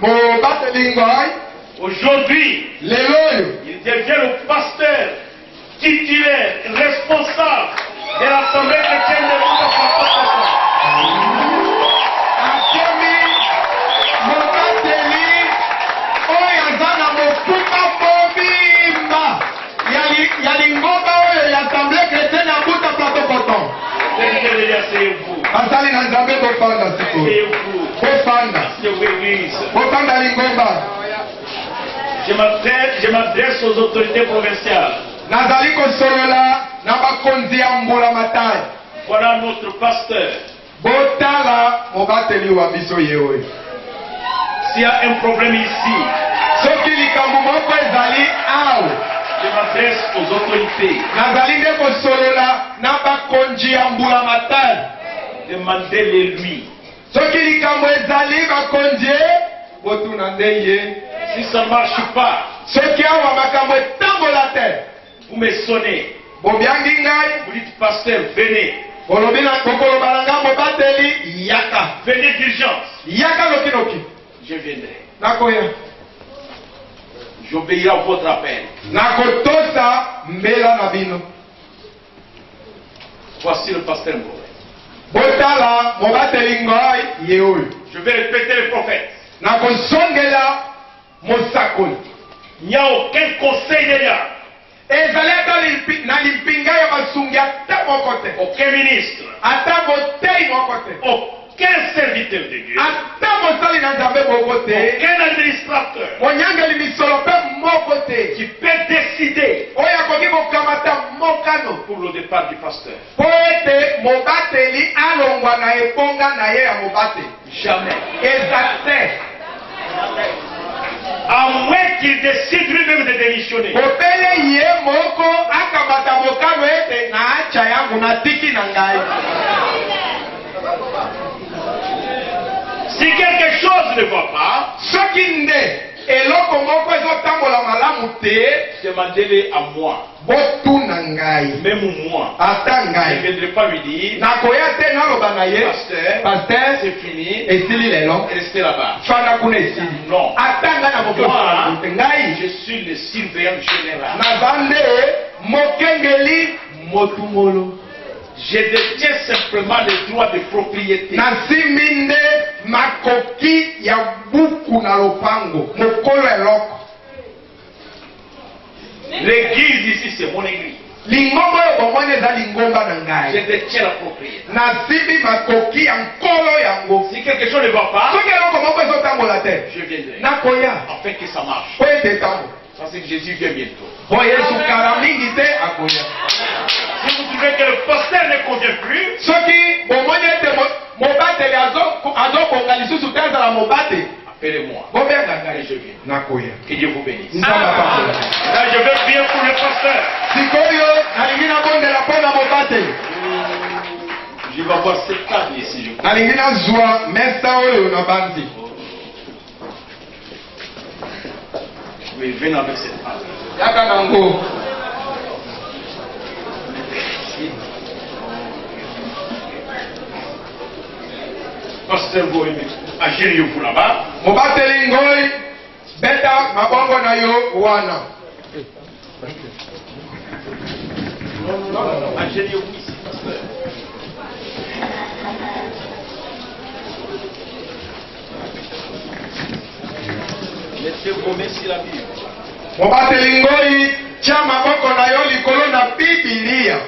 Mobateli Ngoï. aujourd'hui, Lelo. il devient le pasteur titulaire, responsable de l'Assemblée chrétienne de Bouta. Akemi Mobateli oyo aza na mokuta mobimba ya lingomba oyo ya Assemblée chrétienne ya Bouta Plateau Coton. Asseyez-vous. Basali na Nzambe bofanda sikoyo. Asseyez-vous. Bofanda. Asseyez-vous, Église. Bofanda lingomba. Je m'adresse aux autorités provinciales. Nazali kosolola na bakonzi ya mbula matai. Voilà notre pasteur. Botala mobateli wa biso ye oyo. S'il y a un problème ici, Soki likambo moko ezali awa. je m'adresse aux autorités. Nazali nde kosolola na bakonzi ya mbula matai. Demandez-les lui. Soki likambo ezali bakonzi botuna nde ye. Si ça ne marche pas, Soki awa makambo etambola te. vous me sonnez. Bobiangi ngai. Vous dites, pasteur, venez. Bolobi na kokoloba na ngai mobateli yaka. Venez d'urgence. Yaka lokinoki. Je viendrai. Nakoya. J'obéirai à votre appel. Nakotosa mbela na bino. Voici le pasteur Ngoï. Botala mobateli ngai ye oyo. Je vais répéter les prophètes. Nakosongela mosakoli. Il n'y a aucun conseil de l'État, Ezali ata na limpinga ya basungi ata moko te. aucun ministre, Ata motei moko te. aucun serviteur de Dieu, Ata mosali na Nzambe moko te. aucun administrateur Monyangeli misolo mpe moko te. qui peut décider Oyo akoki kokamata mokano pour le départ du pasteur. po ete mobateli alongwa na ebonga na ye ya mobateli. Jamais. Eza te. À moins qu'il décide lui-même de démissionner. Kopele ye moko akamata mokano ete na acha yangu natiki na ngai. Si quelque chose ne va pas, Soki nde eloko moko ezotambola malamu te, demandez-le à moi. botuna ngai. Même moi. Ata Je ne ngai. viendrai pas lui dire, Nakoya te naloba na ye. pasteur, Pasteur, c'est fini, esili lelo. restez là-bas. Fanda kuna esili. Non. Ata ngai na mokolo Moi, te ngai. je suis le surveillant général. Nazande mokengeli motumolo. Je détiens simplement les droits de propriété. Nasimi nde makoki ya buku na lopango. Mokolo eloko. L'église ici, c'est mon église. Lingomba oyo bomoni eza lingomba na Je ngai. détiens la propriété. Nasimi makoki ya nkolo yango. Si quelque chose ne va pas, Soki eloko moko ezotambola te, je viendrai. nakoya Afin que ça marche. po ete etambola. Parce que Jésus vient bientôt. Po yesu kala mingi te akoya. Si vous trouvez que le pasteur ne convient plus, Soki bomoni ete mobateli azobonga lisusu te azala mobateli, appelez-moi. bobenga Et ngai je viens. nakoya. Que Dieu vous bénisse. Nzambe apakola. Là, je vais prier pour le pasteur. Sikoyo nalingi nabondela mpo na mobateli. Je vais avoir cette table ici, je crois. Nalingi nazwa mesa oyo na bandi. Oui, venez avec cette table. Yaka nango. Pasteur Goïme, agirez-vous là-bas. Mobateli ngoi beta mabongo na yo wana. Agirez-vous ici, pasteur. Mettez vos mains sur la Bible. Mobateli ngoi tia maboko na yo likolo na Biblia.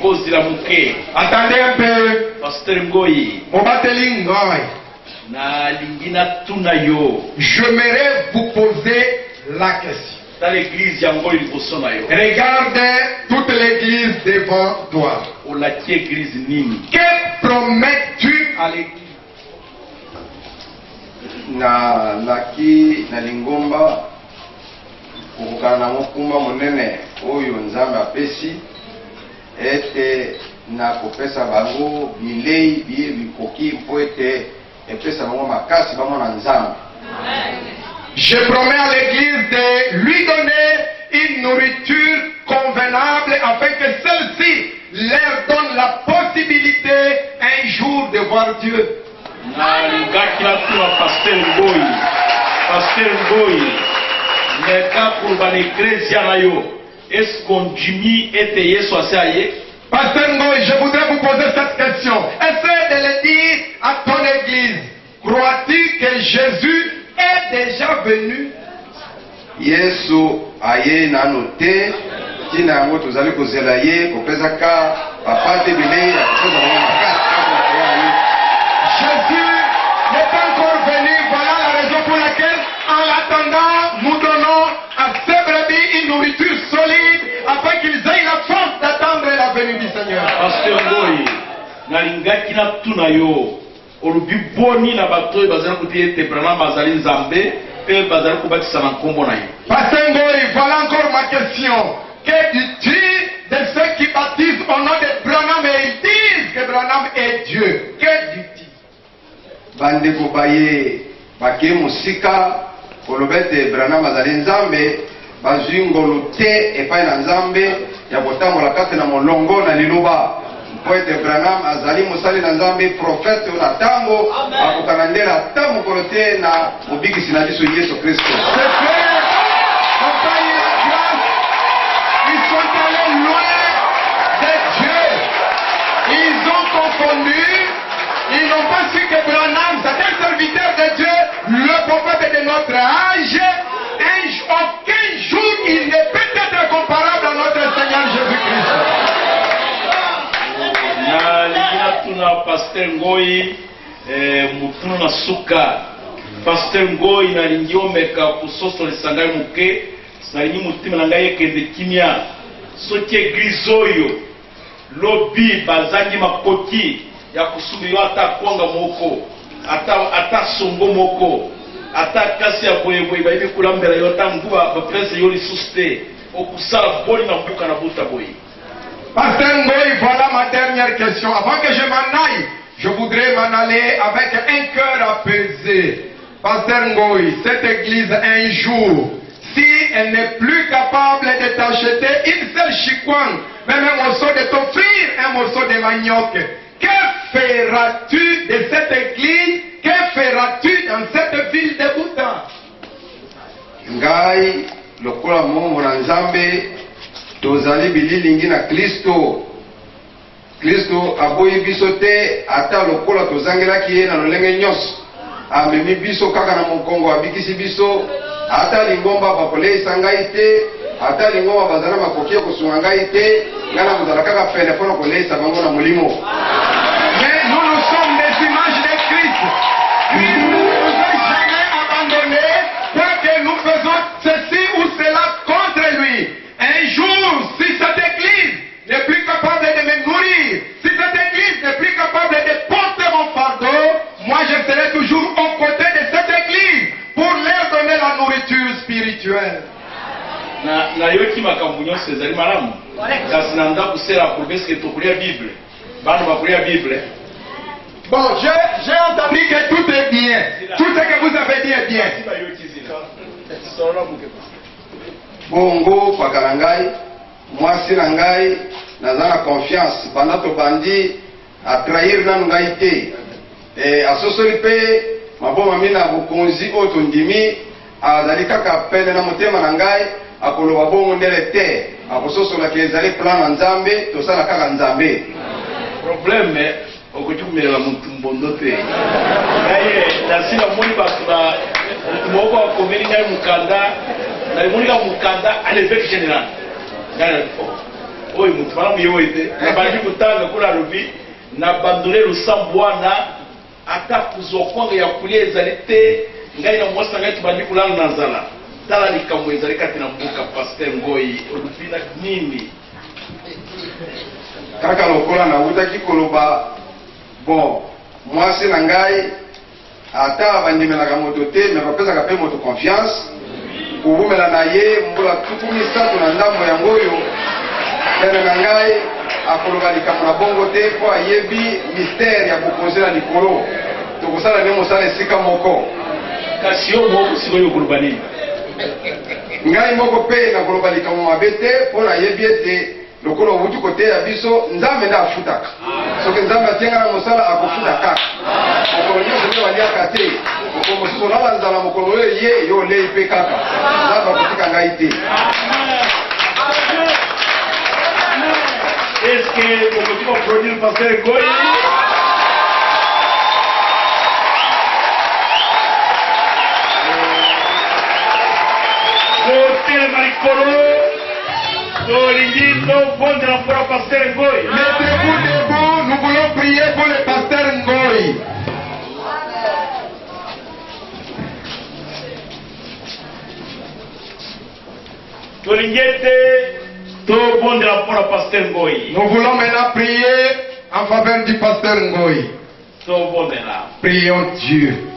Cause de la mouquet. Attendez un peu. Pasteur Ngoï. Mobateli ngoi. Na lingina tunayo. J'aimerais vous poser la question. Dans l'église yangoï libosonayo. Regardez toute l'église devant toi. Olaki église nini. Que promets-tu à l'église? na laki na lingomba kokokana na mokumba monene oyo nzambe apesi ete na kopesa bango bilei biye bikoki mpo ete epesa bango makasi bamona nzambe. Je promets à l'église de lui donner une nourriture convenable afin que celle-ci leur donne la possibilité un jour de voir Dieu. nalingaki natuna Pasteur Ngoi meka koloba na eklezia na yo est-ce kondimi ete Yesu ase aye? Pasteur Ngoi, je voudrais vous poser cette question. Essaye de le dire à ton église. Crois-tu que Jésus est déjà venu? Yesu aye nanu te tina yango tozali kozela ye kopesaka bapate bilei ya kokoza bango makasi. Jésus n'est pas encore venu. Voilà la raison pour laquelle, en l'attendant, nous donnons à ces brebis une nourriture solide afin qu'ils aient la force d'attendre la venue du Seigneur. Pasteur Ngoi nalingaki natuna yo olubi boni na bato oyo bazali kotia ete Branham azali nzambe mpe bazali kobatisa na nkombo na yo. Pasteur Ngoi, voilà encore ma question. Que dis-tu de ceux qui baptisent au nom de Branham et ils disent que Branham est Dieu? Que dis-tu? Bandeko baye bake mosika koloba ete Branham azali nzambe bazwi ngolu te epai na nzambe ya kotambola kati na molongo na liloba mpo ete Branham azali mosali na nzambe profete na ntango akokana ndela ata mokolo te na mobikisi na biso Yesu Kristo. Ces frères n'ont pas eu la grâce. Ils sont allés loin de Dieu. Ils ont confondu. Ils n'ont pas su que Branham, c'est un serviteur de Dieu, le prophète de notre âge. Aucun jour il ne peut être comparable à notre Seigneur Jésus-Christ. nalingi natuna Pasteur Ngoi mutunu na suka. Pasteur Ngoi nalingi omeka kososolesa ngai moke nalingi motima na ngai ekende kimia soki eglize oyo lobi bazangi makoki ya kosubi yo ata kwanga moko ata songo moko ata kasi ya boyeboye bayebi kulambela yo ata nguba baprince yo lisusu te okusala boni na mbuka na buta boye. Pasteur Ngoi, voilà ma dernière question. Avant que je m'en aille, je voudrais m'en aller avec un cœur apaisé. Pasteur Ngoi, cette église un jour, si elle n'est plus capable de t'acheter une seule chikwang, même un morceau de t'offrir un morceau de manioc, que feras-tu de cette église? Que feras-tu dans cette ville de Bouddha? Ngai lokola mongo na nzambe tozali bililingi na Kristo aboyi biso te ata lokola tozangelaki ye na lolenge nyonso amemi biso kaka na mokongo abikisi biso ata lingomba bakoleisa ngai te ata lingomba bazala makoki ya kosunga ngai te ngai na kozala kaka pene mpona koleisa bango na molimo. Mais nous sommes des images de Christ. Il ne nous a jamais abandonnés, quoique nous faisons ceci ou cela contre lui. Un jour, si cette église n'est plus capable de me nourrir, si cette église n'est plus capable de porter mon fardeau, moi je serai toujours aux côtés de cette église pour leur donner la nourriture spirituelle. nayoki makambo nyonso ezali malamu kasi na ndako sela probeske tokolia Bible bana bakolia Bible. Bon, j'ai entendu que tout est bien. Tout ce que vous avez dit est bien. Bongo paka na ngai mwasi na ngai naza na confiance banda tobandi atrahir nanu ngai te asosoli mpe maboma mi na bokonzi oyo tondimi azali kaka pene na motema na ngai akoloba bongo ndele te akososolaka ezali plan na nzambe tosala kaka nzambe. Problème okoki komelela motu mbondo te ngai nasila moni bato motu moko akomeli ngai mokanda nalimoni ka mokanda à l'évêque général oyo motu malamu ye oyo te nabandi kotanga kuna alobi nabandone losambo wana ata kozwa kwanga ya kolia ezali te ngai na mwasi na ngai tobandi kolala na nzala tala likambo ezali kati na mboka. Pasteur Ngoi olobi na nini? Kaka lokola nawutaki koloba bon mwasi na ngai ata bandimelaka moto te me bapesaka mpe moto confiance kobumela na ye mbula tuku misato na ndambo yango oyo pene na ngai akoloba likambo na bongo te mpo ayebi mistere ya bokonzi na likolo tokosala nde mosala esika moko. Kasi yo moko sikoyo koloba nini? ngai moko pe na koloba likambo mabe te mpo nayebi ete lokolo outi kote ya biso nzambe nde afutaka soki nzambe atienga na mosala akofuta kaka mokolo nyonso nde baliaka te mokolo mosusu na banzala mokolo oyo ye yo olei mpe kaka nzambe akotika ngai te. Est-ce que vous pouvez applaudir le pasteur Goy? Côté Maricolo, Dolingito, bon de la pour le pasteur Goy. Mettez-vous debout, nous voulons prier pour le pasteur Ngoy. Dolingete, tout bon de la pour le pasteur Goy. Nous voulons maintenant prier en faveur du pasteur Ngoy. Tout bon de là. Prions Dieu.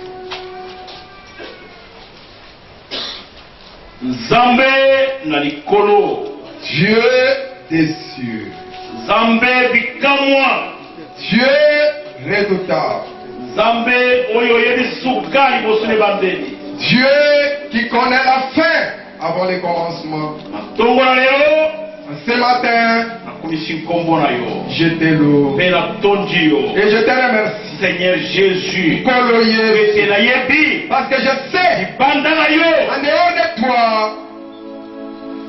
Nzambe na likolo. Dieu des cieux. Nzambe bikamwa. Dieu redoutable. Nzambe oyo yebi suka liboso ne bandeli. Dieu qui connaît la fin avant le commencement. Matongo na lelo. Ce matin, nakumisi nkombo na yo. je te loue. Mpe natondi yo. Et je te remercie. Seigneur Jésus. Kolo Yesu. Ete nayebi. Parce que je sais, Banda na yo. en dehors de toi,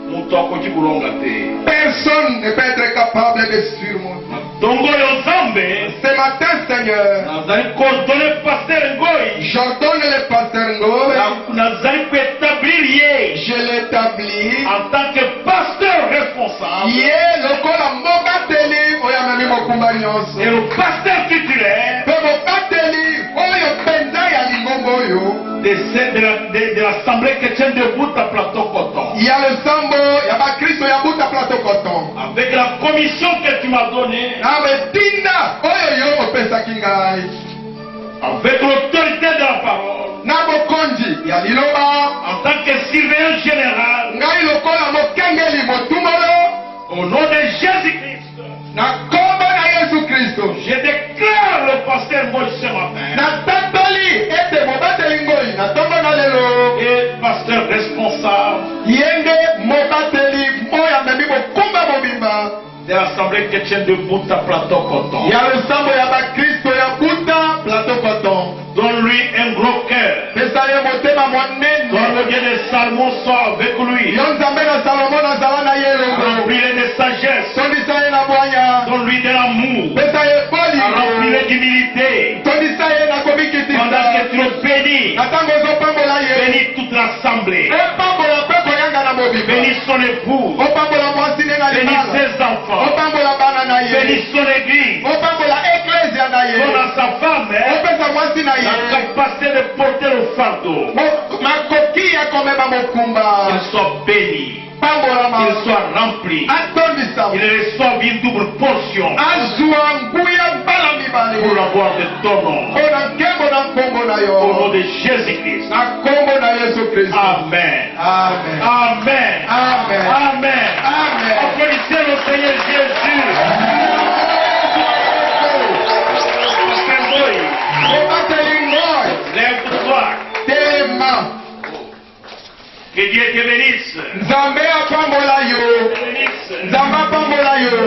Mutu akoki kulonga te. personne ne peut être capable de surmonter. Matongo yo Nzambe. Ce matin, Seigneur, Nazali coordonner pasteur Ngoy. j'ordonne le pasteur Ngoy, Nazali kuétablir ye. je l'établis. En tant que pasteur responsable. Ye lokola mobateli oyo amemi mokumba nyonso. Et le pasteur titulaire. Mpe mobateli oyo mpenza ya lingombo oyo. De l'Assemblée chrétienne de Bouta Plateau Coton. Ya losambo ya bakristo ya buta plateau coton. Avec la commission que tu m'as donnée. Na betinda oyo yo opesaki ngai. Avec l'autorité de la parole. Na bokonzi ya liloba. En tant que surveillant général. Ngai lokola mokengeli motumolo. Au nom de Jésus-Christ. Na kombo na Yesu Kristo. Je déclare le pasteur Moïse ce matin. Na tatoli ete mobateli ngoi na tombo na lelo. Et pasteur responsable. Yenge mobateli oyo amemi mokumba mobimba. De l'Assemblée chrétienne de Bouta Plateau Coton. Ya losambo ya bakristo ya buta plateau coton. Donne-lui un gros cœur. Pesa ye motema monene. Quand le Dieu des Salmons soit avec lui. Yo nzambe na salomo nazala na ye longo. Remplis-le de sagesse. Tondisa ye na bwanya. Donne-lui de l'amour. Pesa ye bolingo. Remplis-le d'humilité. Tondisa ye na Pendant komikitisa. que tu le bénis. Na ntango ozopambola ye. Bénis toute l'assemblée. opambola mpe koyanga na mobimba. Bénis son épouse. opambola mwasi nde na Bénis libala. ses enfants. opambola bana na ye. Bénis son église. opambola eklesia na ye. Donne à sa femme opesa mwasi na la ye. capacité de porter le fardeau. makoki ya komema mokumba. Qu'il soit béni. pambolama. Qu'il soit rempli. atondisama. Il reçoive une double portion azwa nguya mbala mibale. pour l'avoir de ton nom. mpona nkembo na nkombo na Au nom yo. de Jésus-Christ. na nkombo na yesu kristo. Amen. amen. Amen. Amen. Amen. Amen. Applaudissez le Seigneur Jésus. Pasteur Ngoy, mobateli ngoi. lève-toi. telema. Que Dieu te bénisse. nzambe apambola yo. Te bénisse. nzambe apambola yo.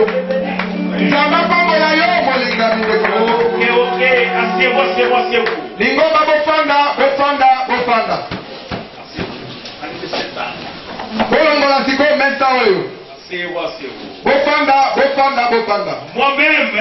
nzambe apambola yo molingami ndeko. Ok, ok. Asseyez-vous, asseyez-vous, asseyez-vous. lingomba bofanda bofanda bofanda. Allez, c'est ça. bolongola sikoyo mesa oyo. Asseyez-vous, asseyez-vous. bofanda bofanda bofanda. Moi-même,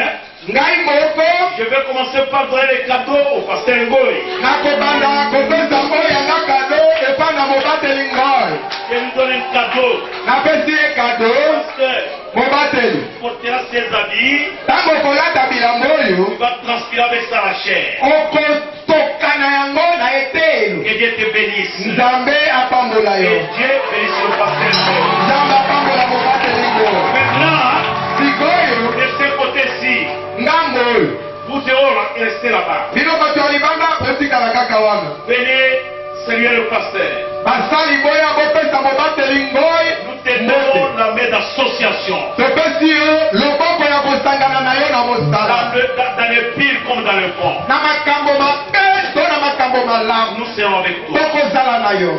ngai moko je vais commencer par donner les cadeaux au pasteur Ngoy. nakobanda kopesa oyo yanga kado epa na mobateli ngoi. Je lui donne un cadeau. napesi ye kado Parce que mobateli. il portera ses habits. ntango kolata bilamba oyo Il va transpirer avec ça la chair. okotokana yango na etelo. Que Dieu te bénisse. nzambe apambola Que yo. Dieu bénisse le pasteur Ngoy. nzambe apambola mobateli ngo. Maintenant, sikoyo de ce côté-ci, ngambo oyo vous dehors, restez là-bas. bino bato ya libanda otikala kaka wana. Venez saluer le pasteur. basali boya bopesa mobateli ngoi. Nous te donnons la main d'association. topesi yo loboko ya kosangana na yo na mosala. Dans le pire comme dans le bon. na makambo mabe to na makambo malamu. Nous serons avec toi. tokozala na yo.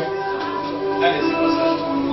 Allez, c'est comme ça.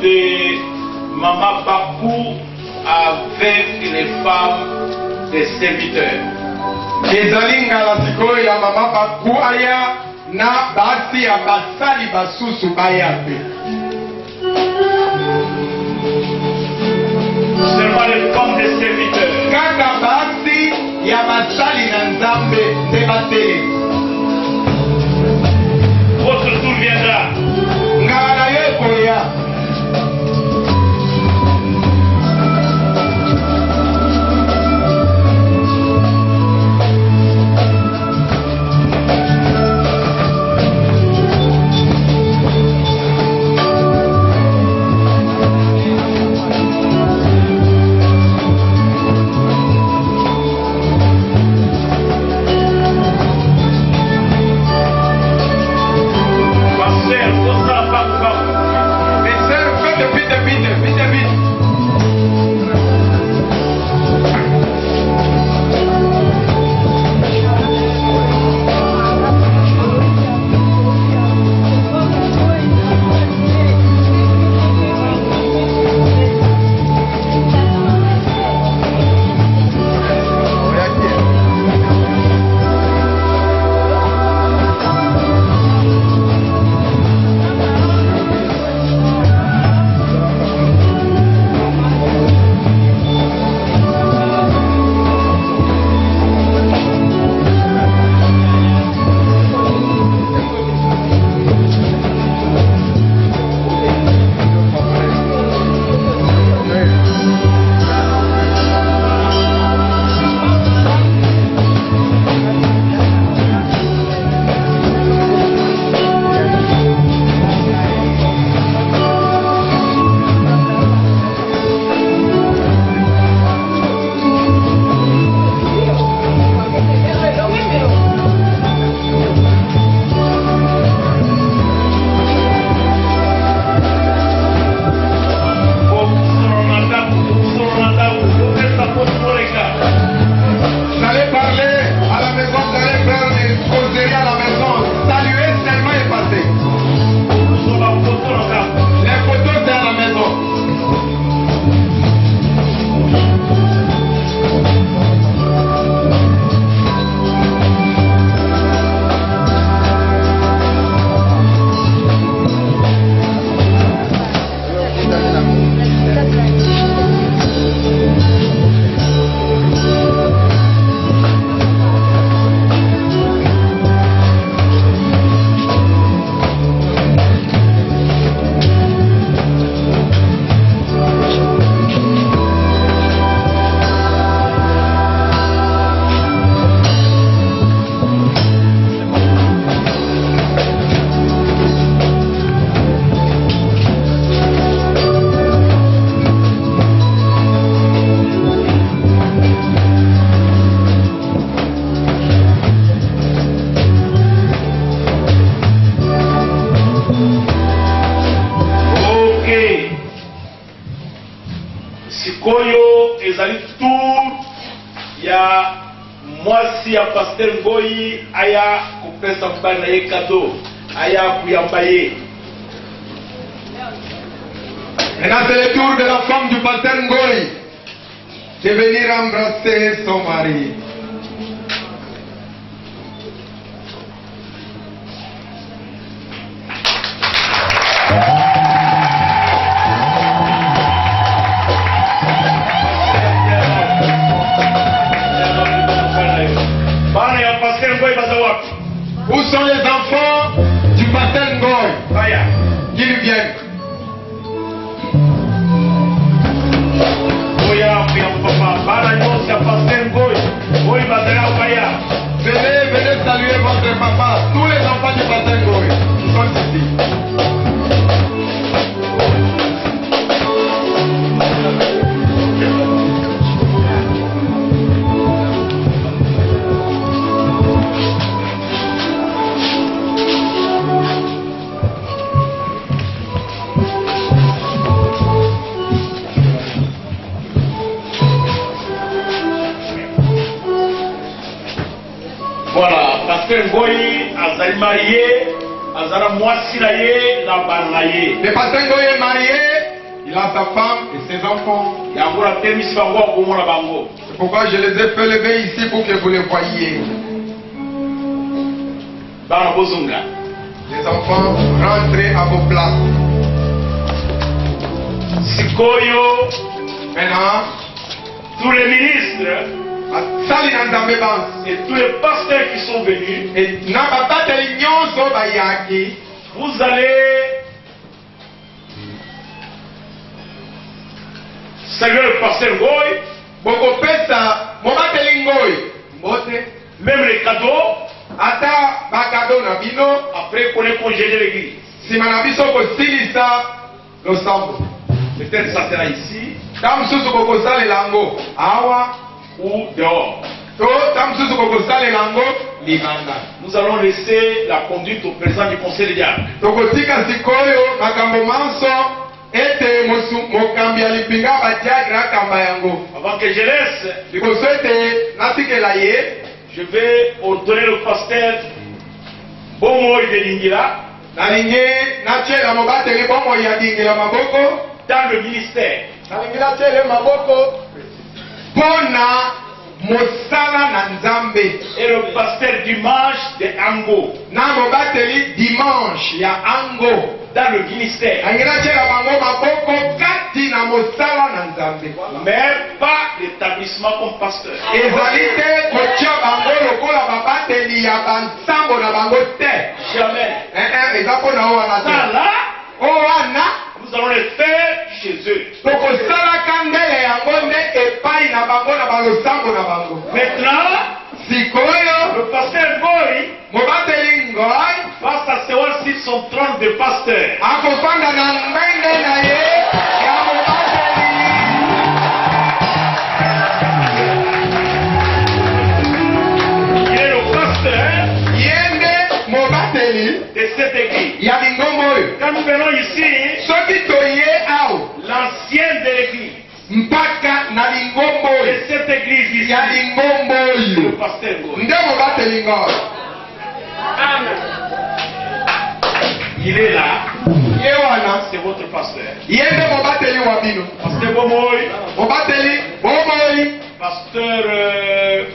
de Maman Bakou avec les femmes des serviteurs. ezali ngala sikoyo ya mama baku aya na basi ya basali basusu baya pe. Seulement les femmes des serviteurs. Kaka basi ya basali na nzambe nde batelemi. Votre tour viendra. Ngala yo ekoya. Sikoyo ezali tour ya mwasi ya Pasteur Ngoyi aya kopesa mbali na ye kado aya kuyamba ye. Maintenant c'est le tour de la femme du pasteur Ngoyi de venir embrasser son mari. Où sont les enfants du pasteur Ngoyi? Qu'ils viennent. Venez saluer votre papa. Tous les enfants du pasteur Ngoyi sont ici. Voilà, Pasteur Ngoyi azali marié, azala mwasi na ye na bana na ye. Le pasteur Ngoyi est marié à sa femme et ses enfants. yango natemisi bango akomona bango. C'est pourquoi je les ai fait lever ici pour que vous les voyiez. Bana bozonga. Les enfants, rentrez à vos places. Sikoyo, Maintenant, tous les ministres basali na nzambe bansi. et tous les pasteurs qui sont venus, Et na babateli nyonso bayaki. vous allez saluer le pasteur Goy, Bokopesa mobateli ngoi. Mbote. même les cadeaux, Ata bakado na bino. après qu'on ait congédié l'église. Sima na biso kosilisa losambo. Peut-être ça sera ici Ta mosusu kokosalela yango awa ou dehors. to ta mosusu kokosalela yango libanda. Nous allons laisser la conduite au président du conseil des diacres. Tokotika sikoyo makambo manso ete mokambi ya lipinga badiagre akamba yango. Avant que je laisse, Liboso ete natikela ye je vais ordonner le pasteur Bomoy de Lingila nalingi natiela mobateli bomoi ya dingila maboko. dans le ministère. Nalingi natiele maboko mpona mosala na nzambe. Et le pasteur Dimanche de Ango Na mobateli dimanche ya ango. dans le ministère. Nalingi natiela bango maboko kati na mosala na nzambe. Mais pas l'établissement comme pasteur. Ezali te kotia bango lokola babateli ya bansambo na bango te. Jamais. Eza mpona o wana Ça te. là, O wana nous allons le faire chez eux. tokosalaka ndele yango nde epai na bango na balosambo na bango. Maintenant, Sikoyo le pasteur Boy mobateli ngoi va s'asseoir sur son trône de pasteur. akofanda na ngenge na ye ya mobateli. Il est le pasteur Ye nde mobateli de cette église. ya lingombo oyo. Quand nous venons ici, Soki toye awo l'ancienne de l'église, mpaka na lingombo de oyo cette église ici, ya lingombo le oyo pasteur Boy. nde mobateli ngoi. Il est là, Ye wana c'est votre pasteur. ye nde mobateli wa bino. Pasteur Bomoy, Mobateli bomoi. pasteur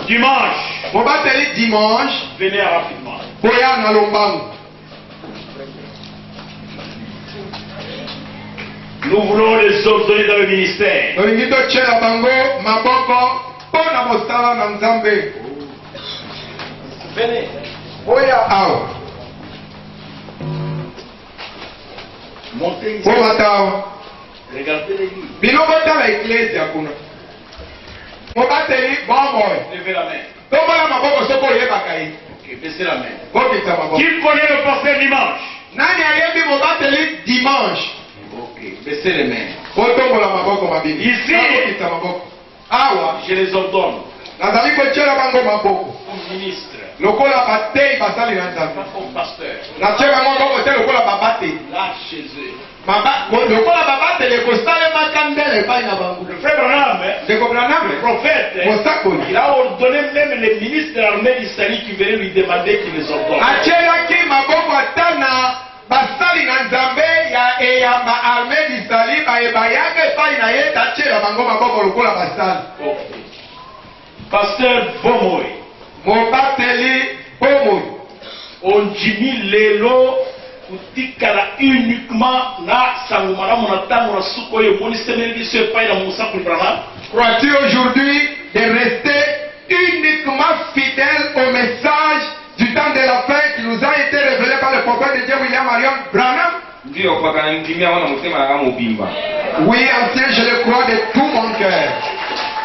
Dimanche, Mobateli dimanche venez rapidement. boya na lombangu. Nous voulons les ordonner dans le ministère. Tolingi totyela bango maboko mpo na mosala na nzambe. Venez. Boya awa Montez ici. bomata awa. Regardez l'église. Bino botala eklesia kuna. Mobateli bomoi. Levez la main. Tombola maboko soko oyebaka ye. Ok, baissez la main. Bokita maboko. Qui connaît le pasteur Dimanche? Nani ayebi mobateli dimanche? Ok, baissez les mains. Botombola maboko mabini. Ici. Bokita maboko. Awa Je les ordonne. nazali kotyela bango maboko. Comme ministre, Lokola batei basali na nzambe. pas comme pasteur. Natie bango maboko te lokola babateli. Là, chez eux. Lokola babateli ekosalemaka ndele epai na bango. Le frère Branham, Ndeko le Branham prophète, mosakoli il a ordonné même les ministres de l'armée d'Israël qui venaient lui demander qu'il les ordonne. atielaki maboko ata na basali na nzambe ya eyamba arme disali bayebaka epai na ye tatiela bango maboko lokola basali. Ok. Pasteur Bomoy, Mobateli bomoi ondimi lelo kutikala uniquement na sango malamu na ntango na suku oyo ebonisemeli biso epai na mosakoli Branham. crois-tu aujourd'hui de rester uniquement fidèle au message du temps de la fin qui nous a été révélé par le prophète de Dieu William Marion Branham? Ndio kwa kana ndimia wana mutema na kama ubimba. Oui, ancien, je le crois de tout mon cœur.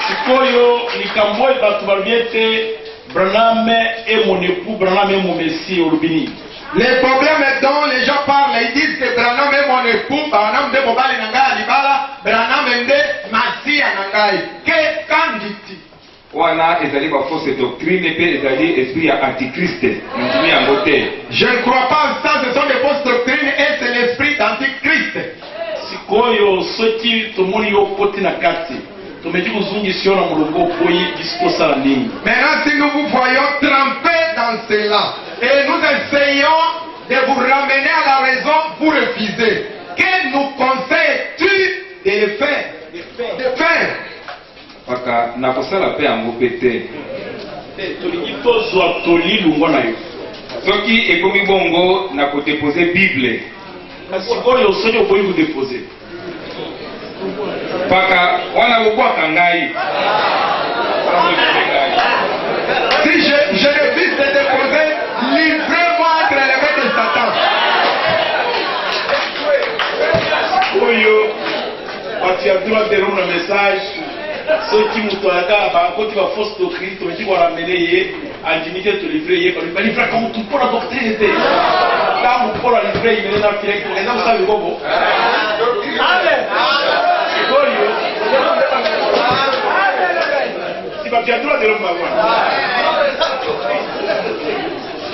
Sikoyo likambo oyo bato balobi ete Branham est mon époux, Branham est mon messie olobini. Les problèmes dont les gens parlent, ils disent que Branham est mon époux, Branham de mobali nangai alibala, Branham est masia nangai. Qu'en dis-tu? Wana ezali ba fausse doctrine pe ezali esprit ya antichrist. Ndimia yango te. Je ne crois pas en ça, ce sont des fausses doctrines et c'est l'esprit d'antichrist. Sikoyo soki tomoni yo koti na kati tomeki kozungisa yo na molongo okoyi biso tosala nini. Maintenant, si nous vous voyons tremper dans cela et nous essayons de vous ramener à la raison, vous refusez. Que nous conseilles-tu et de faim. Paka na kosala pe yango pete. tolingi tozwa tolilungwa na yo Soki ekomi bongo na kodepose Bible. kasi oyo soki okoki kodepose Paka wana kobwaka ngai. Si je refuse de déposer, livrez-moi entre les mains de Satan. oyo batia droit de l'homme na message soki moto aka bakoti ba fausse doctrine tolingi koramene ye andimite tolivre ye balivraka motu mpona doctrine te ntango mpona livre imene na file eza kosala libobo oyo si batia droit de l'homme bakwana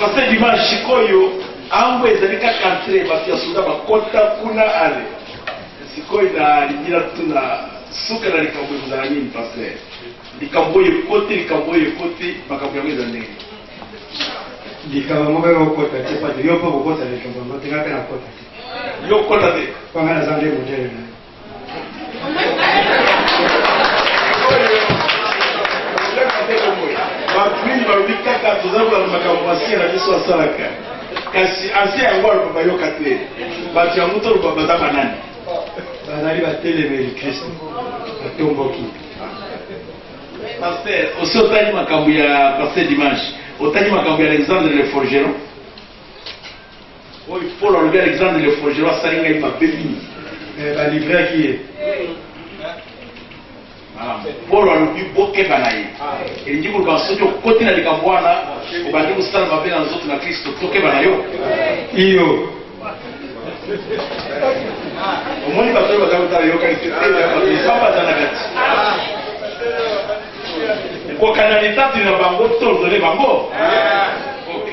parce dimanche sikoyo ango ezali kaka entre bato ya soda bakota kuna ale sikoyo nalingi natuna suka na likambo ekozala nini paster likambo oyo ekoti likambo oyo ekoti makambo yango eza ndenge likambo moko ekokota te padi yo mpo kokota likambo yango te ngaka nakota te yo kota te kwanga naza nde modele na baprini balobi kaka toza kolanda makambo asie na biso asalaka kasi asie yango aloba bayoka te bato yango toloba baza banani bazali batelemeli kristo batomboki paster osi otali makambo ya paster dimanche otali makambo ya alexandre le forgeron oyo paul alobi alexandre le forgeron asali ngai mabe mingi balivraki ye paul alobi bokeba na ye elingi koloba soki okoti na likambo wana obandi kosala mabe na nzoto na kristo tokeba na yo iyo omoni bato oyo baza kotala yokani te baza na kati kokana litatuli na bango tordone bango ok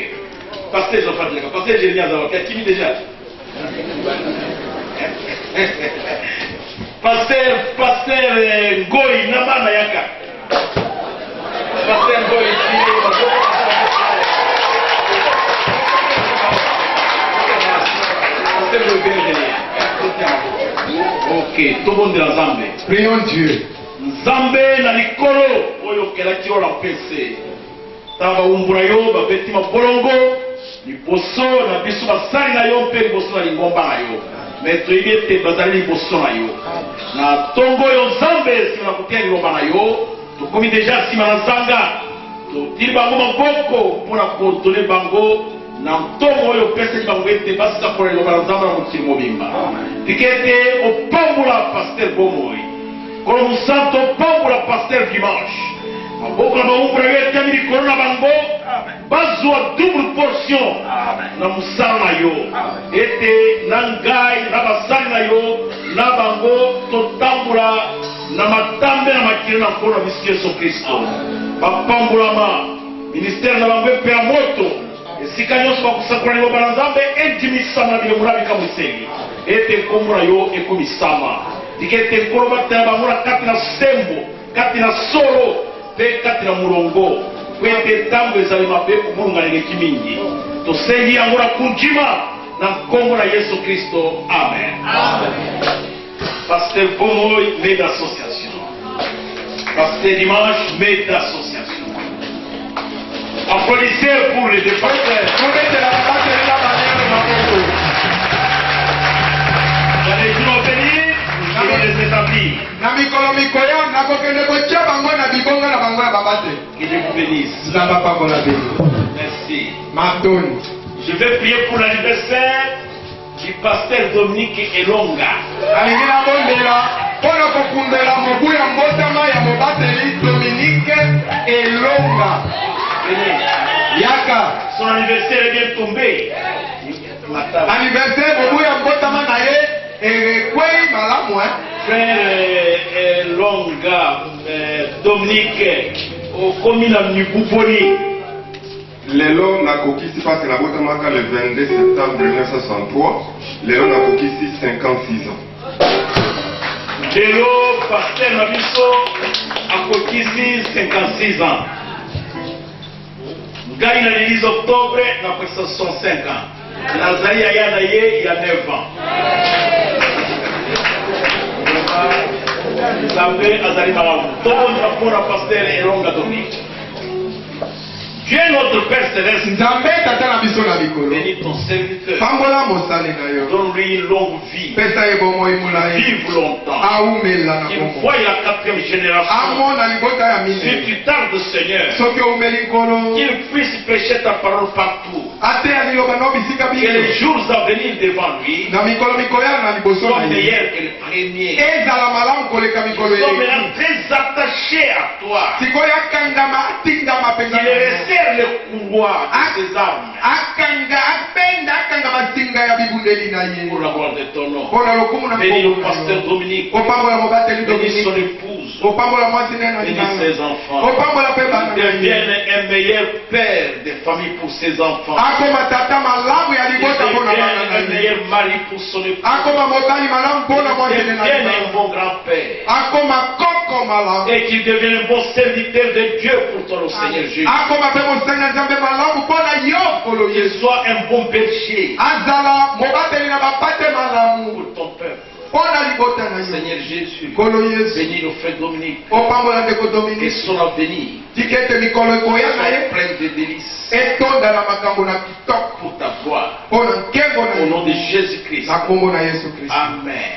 paster ezofatilaka paster jeremi azawaki akimi deja paster ngoi na bana yaka paster ngoi ok tobondela nzambe Prions Dieu. nzambe na likolo oyo okelaki yo na mpese ntango bawumbula yo babeti mabolongo liboso na biso basali na yo mpe liboso na lingomba na yo me toyebi ete bazali liboso na yo na ntongo oyo nzambe nsima na kotia liloba na yo tokomi deja nsima na zanga totili bango maboko mpona kodone bango na ntongo oyo opesaki bango ete basakola liloba na nzambe na mokili mobimba tika ete opambola paster bomoi kolo mosantu opambola paster dimanche maboko na bawumbula yo etemi likolo na bango bazwa double portion na mosala na yo ete na ngai na basali na yo na bango totambola na matambe na makili na nkolo na biso yesu kristo bapambolama ministere na bango epe ya moto esika nyonso bakosakola liloba na nzambe endimisama na bilongo na bikamwiseli ete nkombo na yo ekomisama tika ete nkolo batela bango na kati na sembo kati na solo mpe kati na molongo po ete ntango ezali mabe komolunga eleki mingi tosengi yango na kundima na nkombo na yesu kristo amen paster bomoi maide d'association paster dimanche maide d'association applaudissez pour les deux pasteurs dans les jours bénis nous allons les établir Na mikolo mikoyo nakokende kotia bango na bibonga na bango ya baba te. que Dieu vous bénisse Nzamba pambola bino. merci Matoni. je vais prier pour l'anniversaire du pasteur Dominique Elonga Alingi na bondela mpona kokundela mobu ya mbotama ya mobateli Dominique Elonga. Yaka. son anniversaire est bien tombé Anniversaire mobu ya mbotama na ye ekwei malamu frère Elonga Dominique okomi na mibuponi lelo nakokisi pasi nabotamaka le 22 septembre 1963 lelo nakokisi 56 ans lelo paster na biso akokisi 56 ans ngai na 10 octobre nakoki 65 ans nazali yaya na ye ya 9 ans Nzambe azali malamu. Tobonza mpona pasteur Elonga Dominique. Dieu notre Père Céleste, nzambe tata na biso na likolo bénis ton serviteur. pambola mosali na yo Donne-lui une longue vie. pesa ye bomoi molai Vive longtemps. aumela na Qu'il bongo voie la 4e génération. amona libota ya Si mine tu tardes, Seigneur, soki oumeli nkolo qu'il puisse prêcher ta parole partout. ateya liloba no bisika Que les biso jours à venir devant lui na mikolo mikoyana na liboso soient na ye meilleurs que les premiers. ezala malamu koleka mikolo Nous sommes eleki maintenant très attachés à toi. sikoyo akangama atingama mpenza Il na yo. resserre le couloir de ses armes akanga apenda akanga masinga ya bibundeli na ye pour la gloire de ton nom. mpona lokumu na Bénis le nkombo na pasteur yo. Dominique. opambola mobateli Bénis son Dominique épouse. opambola mwasi ne na Bénis libanga ses enfants. opambola mpe bana Qu'il na devienne ye un meilleur père de famille pour ses enfants. akoma tata malamu ya Qu'il libota mpona bana devienne na un ye meilleur mari pour son épouse. akoma mobali malamu mpona mwasi Qu'il ne na devienne un libanga bon grand-père. akoma koko malamu Et qu'il devienne un bon serviteur de Dieu pour ton Seigneur Jésus. akoma mpe mosali na nzambe malamu mpona yo nkolo Qu'il yesu soit un bon berger azala mobateli na bapate malamu pour ton peuple. mpona libota na yo Seigneur Jésus, nkolo yesu bénis le frère Dominique. opambola ndeko Que dominike son avenir tika ete mikolo ekoya na ye soit plein de délices etonda na makambo na kitoko pour ta gloire. mpona nkengo na Au nom yo de Jésus-Christ. na nkombo na yesu kristo Amen.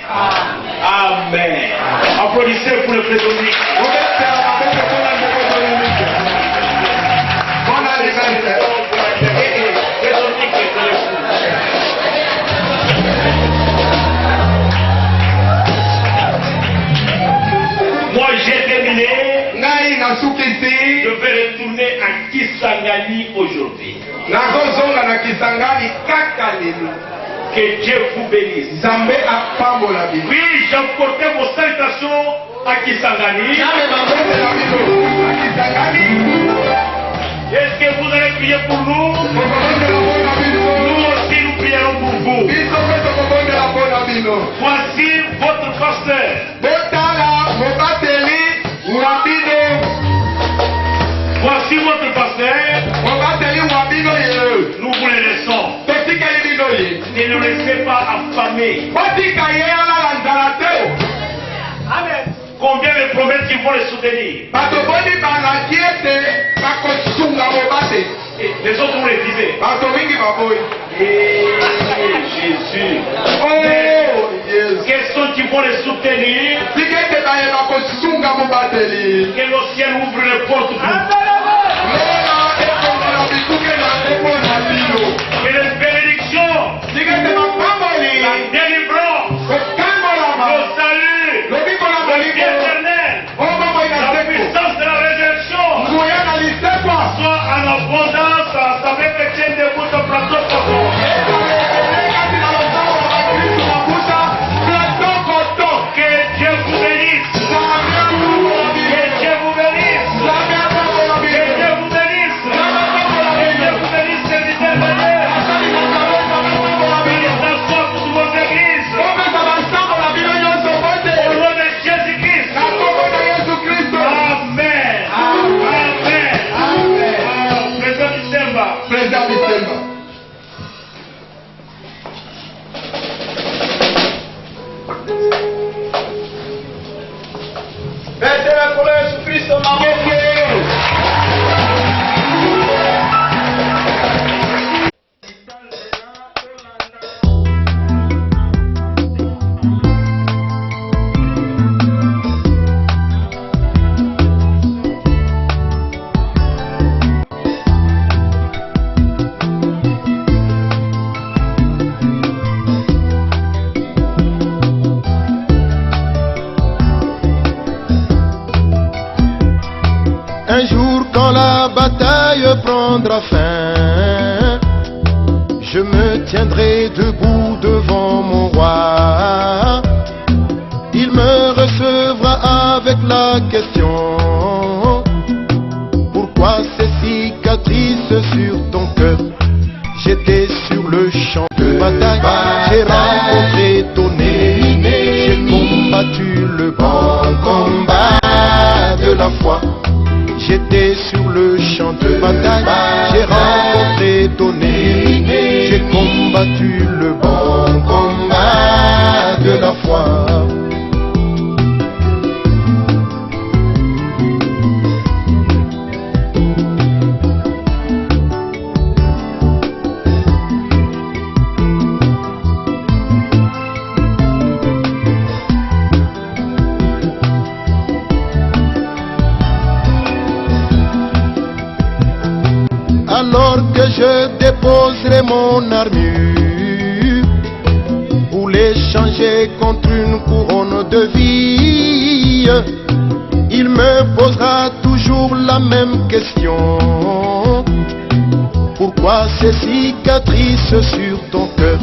Amen. Applaudissez pour le frère Dominique. obetela maboko mpona ndeko dominike mpona anniversaire Frère Dominique est ton époux. Moi j'ai terminé. ngai nasukisi Je vais retourner à Kisangani aujourd'hui. nakozonga na kisangani kaka lelo Que Dieu vous bénisse. nzambe apambola bino Oui, j'apportais vos salutations à Kisangani. namema mbetela bino na kisangani Est-ce que vous allez prier pour nous? okobondela mpona biso Nous aussi nous prierons pour vous. biso mpe tokobondela mpona bino Voici votre pasteur. botala mobateli wa bino Voici votre pasteur. mobateli wa bino ye Nous vous le laissons. totikeli bino ye Ne le laissez pas affamer. botika ye alala nzala te Amen. Combien de promesses qui vont le soutenir? bato boni balaki ete bakosunga mobateli Et les autres vont refuser. bato mingi baboyi Jésus. oh yesu Quels sont qui vont le soutenir? tika ete bayeba kosunga mobateli Que le ciel ouvre les portes pour vous. lola ekongola bikuke na nkombo na bino Que les bénédictions, tika ete bapamboli la délivrance, kokambolama le salut, lobikola la vie bolingo éternelle, omomoi na la seko puissance de la résurrection nguya na lisekwa soit en abondance. Ça fait que tienne debout ton plateau photo. ekati na losambo na bakristu mafuta plateau koto Que Dieu vous bénisse. nzambe apambola Que bino Dieu vous bénisse. nzambe apambola Que bino Dieu vous bénisse. nzambe apambola Que Dieu bino vous bénisse, serviteur de Dieu. basali na nzambe nzambe apambola bino Bénisse soit pour vos églises. opesa basambo na bino nyonso bote Au nom de Jésus-Christ. na nkombo na yesu kristo Amen. Amen. Amen. Président December. président bisemba Betela kwa Yesu Kristo makofi. Un jour quand la bataille prendra fin, je me tiendrai debout devant mon roi. Il me recevra avec la question: pourquoi ces cicatrices sur ton cœur? J'étais sur le champ de bataille, j'ai rencontré ton ennemi, j'ai combattu le bon combat de la foi. J'étais sur le champ de bataille, j'ai rencontré ton ennemi, j'ai combattu le bon combat de la foi. déposerai mon armure pour l'échanger contre une couronne de vie. Il me posera toujours la même question. Pourquoi ces cicatrices sur ton cœur?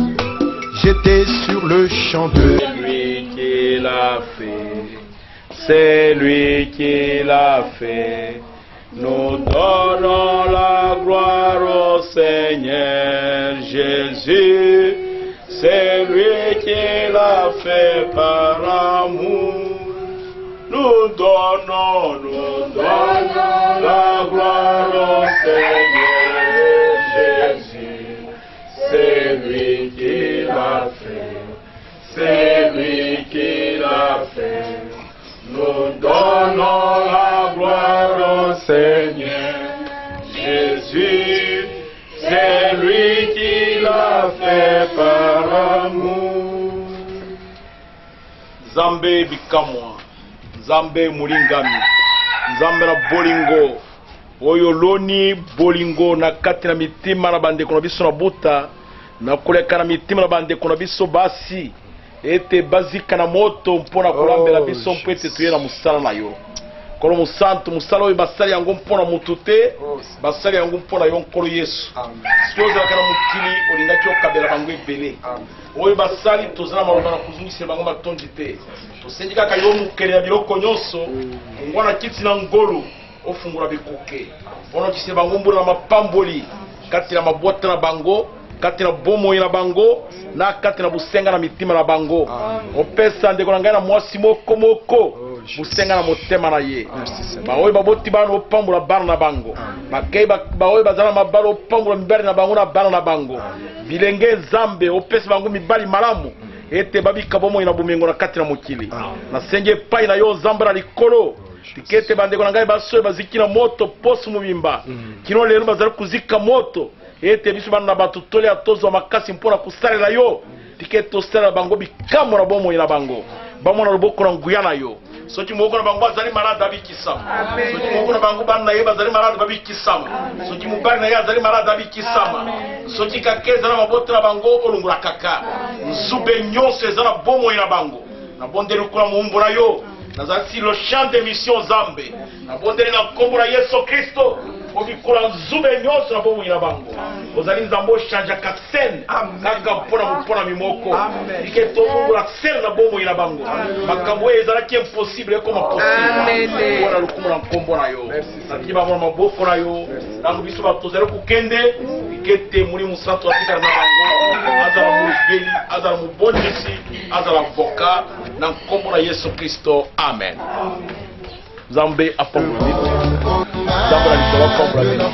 J'étais sur le champ de... C'est lui qui l'a fait, c'est lui qui l'a fait. Nous donnons la gloire au Seigneur Jésus. C'est lui qui l'a fait par amour. Nous donnons la gloire au Seigneur Jésus. C'est lui qui l'a fait, c'est lui qui l'a fait. Nous donnons la gloire au Seigneur Jésus. C'est lui qui l'a fait par amour. Nzambe bikamwa, Nzambe mulingami, Nzambe na bolingo. Oyo loni bolingo na kati na mitima na bandeko na biso na buta. Na koleka na mitima na bandeko na biso basi. Ete bazika na moto mpona kolambela biso mpo ete tuye na musala na yo. Kolo musantu musala oyo basali yango mpona mutu te, basali yango mpona yo nkolo Yesu. Sio ozalaka na mokili olingaki okabela bango ebele. Oyo basali tozala maloba na kuzungisela bango matondi te. Tosengi kaka yo mokele ya biloko nyonso, ngwana kiti na ngolu ofungula bikuke. Mpona kisela bango mbula na mapamboli, kati na mabwata na bango, kati na bomo na bango, na kati na busenga na mitima na bango. Opesa ndeko na ngai na mwasi moko moko, busenga na motema na ye. Baoyo baboti bana opambula bana na bango. Bakei baoyo bazala mabalo opambula mibali na bango na bana na bango. Bilenge Nzambe opesa bango mibali malamu. Ete babika bomo na bumengo na kati na mokili. Na senge pai na yo Nzambe na likolo. Tikete bandeko na ngai basoyo baziki na moto posu mubimba. Kino lelo bazala kuzika moto. Ete biso bana na batu tole atozo makasi mpona kusalela yo. Tikete tosala bango bikamo na bomo na bango. Bamo na loboko na nguya na yo. Soki moko na bango azali malade abikisama. Soki moko na bango bana ye bazali malade babikisama. Soki mubali na ye azali malade abikisama. Soki kakeza na maboto na bango olungula kaka. Nzube nyonso ezala bomo na bango. Na bondeli kula muumbu na yo. Nazali le champ de mission Nzambe. Na bondeli na kombo na Yesu Kristo. Obikola nzube nyonso na bomo na bango. Ozali Nzambo chanja ka scène. Kaka mpona mimoko. Ike tofungula scène na bomo na bango. Makambo ezala ki impossible comme possible. Wana lukumu na kombo na yo. Nati bango na maboko na yo. Nango biso batozali kukende. Ikete muli musantu atika na bango. Azala mubeli, azala mubondisi, azala avocat na kombo na Yesu Kristo. Amen. Nzambe apambula bitu. Nzambe na lisolo apambula bitu.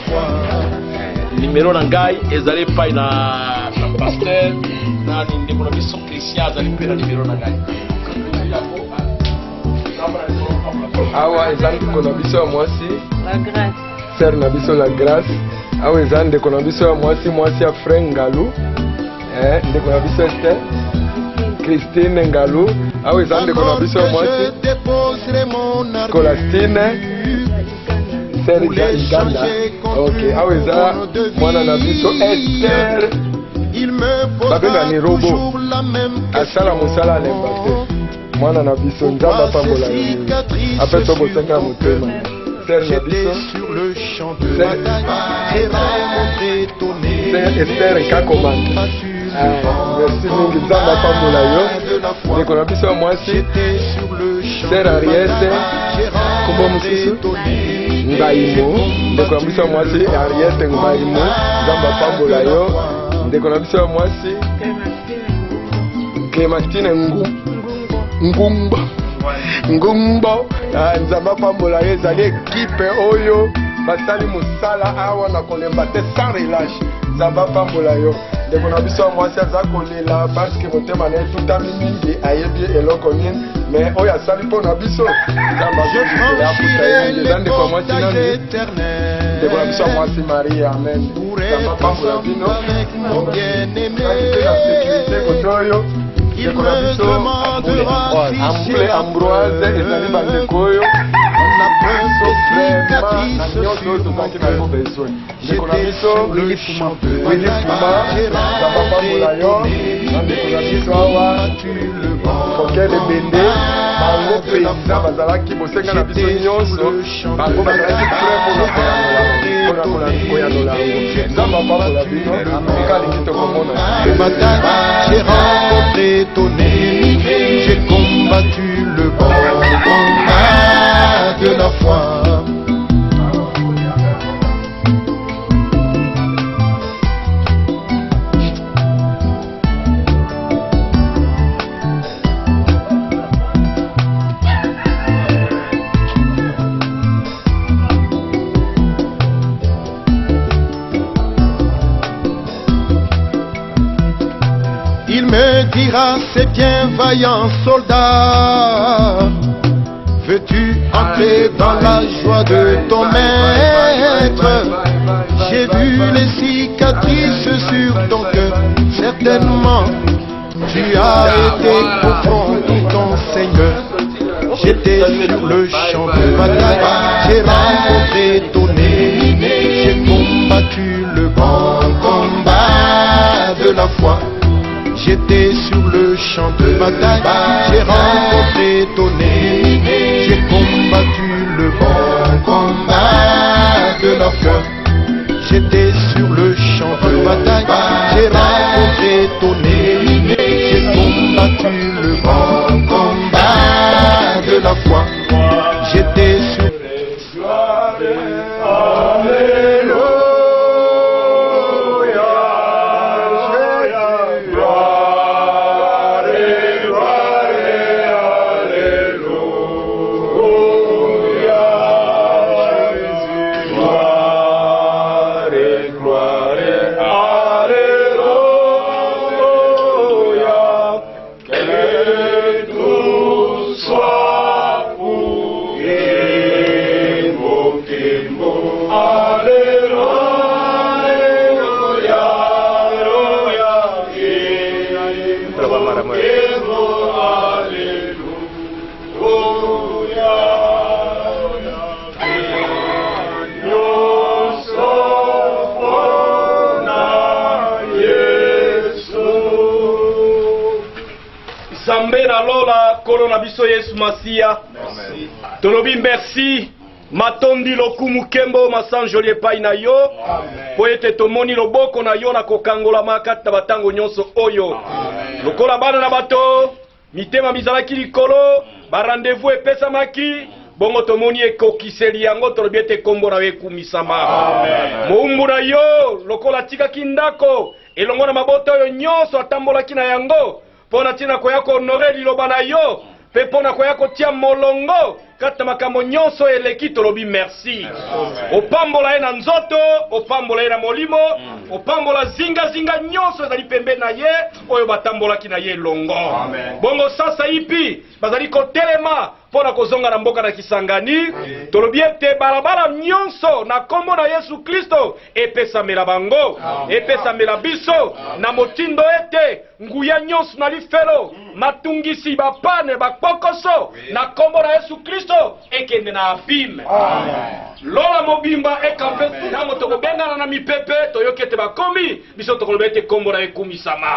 Numéro na ngai ezali pai na pasteur na ndeko na biso Christian azali pe na numéro na ngai. Awa ezali ndeko na biso ya mwasi la grâce. Sœur na biso la grâce. Awa ezali ndeko na biso ya mwasi ya frère Ngalu. Ndeko na biso Esther Christine Ngalu. Awa ezali ndeko na biso ya mwasi Colastine Serge Iganda. Ok, awa eza mwana na biso Esther babenga ni robo asala mosala alemba te mwana na biso Nzambe apambola ye ape tobosenga na motema Ser na biso Esther Kakomanda. Merci mingi Nzambe apambola yo ndeko na biso ya mwasi Ser Ariete kombo mosusu Ngaimo ndeko na biso ya mwasi Ariete Ngaimo Nzambe apambola yo ndeko na biso ya mwasi Clémentine Ngumbo Nzambe apambola yo ezali ekipe oyo basali mosala awa na kolemba te sans relâche Nzambe apambola yo ndeko na biso ya mwasi aza kolela parce que motema na ye tutami mingi ayebi eloko nini mais oyo asali mpo na biso Nzambe afuta ye eza ndeko ya mwasi nani ndeko na biso ya mwasi Marie amen Nzambe apambola bino na sécurité kote oyo ndeko na biso Ambroise ezali bandeko oyo frère cicatrices sur mon cœur. J'étais sur le champ de bataille. J'ai rencontré ton ennemi. J'ai combattu le vent. J'étais sur le champ de bataille. Le matin, j'ai rencontré ton ennemi. J'ai combattu le bon combat de la foi. Il me dira, c'est bien vaillant soldat, veux-tu entrer dans la joie de ton maître? J'ai vu les cicatrices sur ton cœur, certainement tu as été confronté ton Seigneur. J'étais sur le champ de bataille, j'ai rencontré ton ennemi, j'ai combattu le bon combat de la foi. J'étais sur le champ de bataille, j'ai rencontré ton ennemi, j'ai combattu le bon combat de la foi. J'étais sur le champ de bataille, j'ai rencontré ton ennemi, j'ai combattu le bon combat de la foi. J'étais sur biso Yesu Masia. Tolobi merci. Matondi lokumu kembo masanjoli epai na yo. Po ete tomoni loboko na yo na kokangola makata batango nyonso oyo. Lokola bana na bato, mitema mizalaki likolo, ba rendez-vous epesamaki, bongo tomoni ekokiseli yango tolobi ete kombo na yo ekumisama. Moumbu na yo, lokola tikaki ndako, elongo na mabota oyo nyonso atambolaki na yango, pona tina koyako honore liloba na yo, pe pona koyako tia molongo, kata makambo nyonso eleki tolobi merci. Opambola ye na nzoto, opambola ye na molimo, opambola zinga nyonso ezali pembe na ye, oyo batambolaki na ye longo. Bongo sasa ipi, bazali kotelema, pona kozonga na mboka na Kisangani, tolobi ete balabala nyonso na kombo na Yesu Kristo, epesamela bango, epesamela biso, na motindo ete, nguya nyonso na lifelo, matungisi bapane, bakpokoso, na kombo na Yesu Kristo, ekende na abime. Lola mobimba ekampe nango tokobengana na mipepe toyokete bakomi biso tokolobete kombo na ekumisama.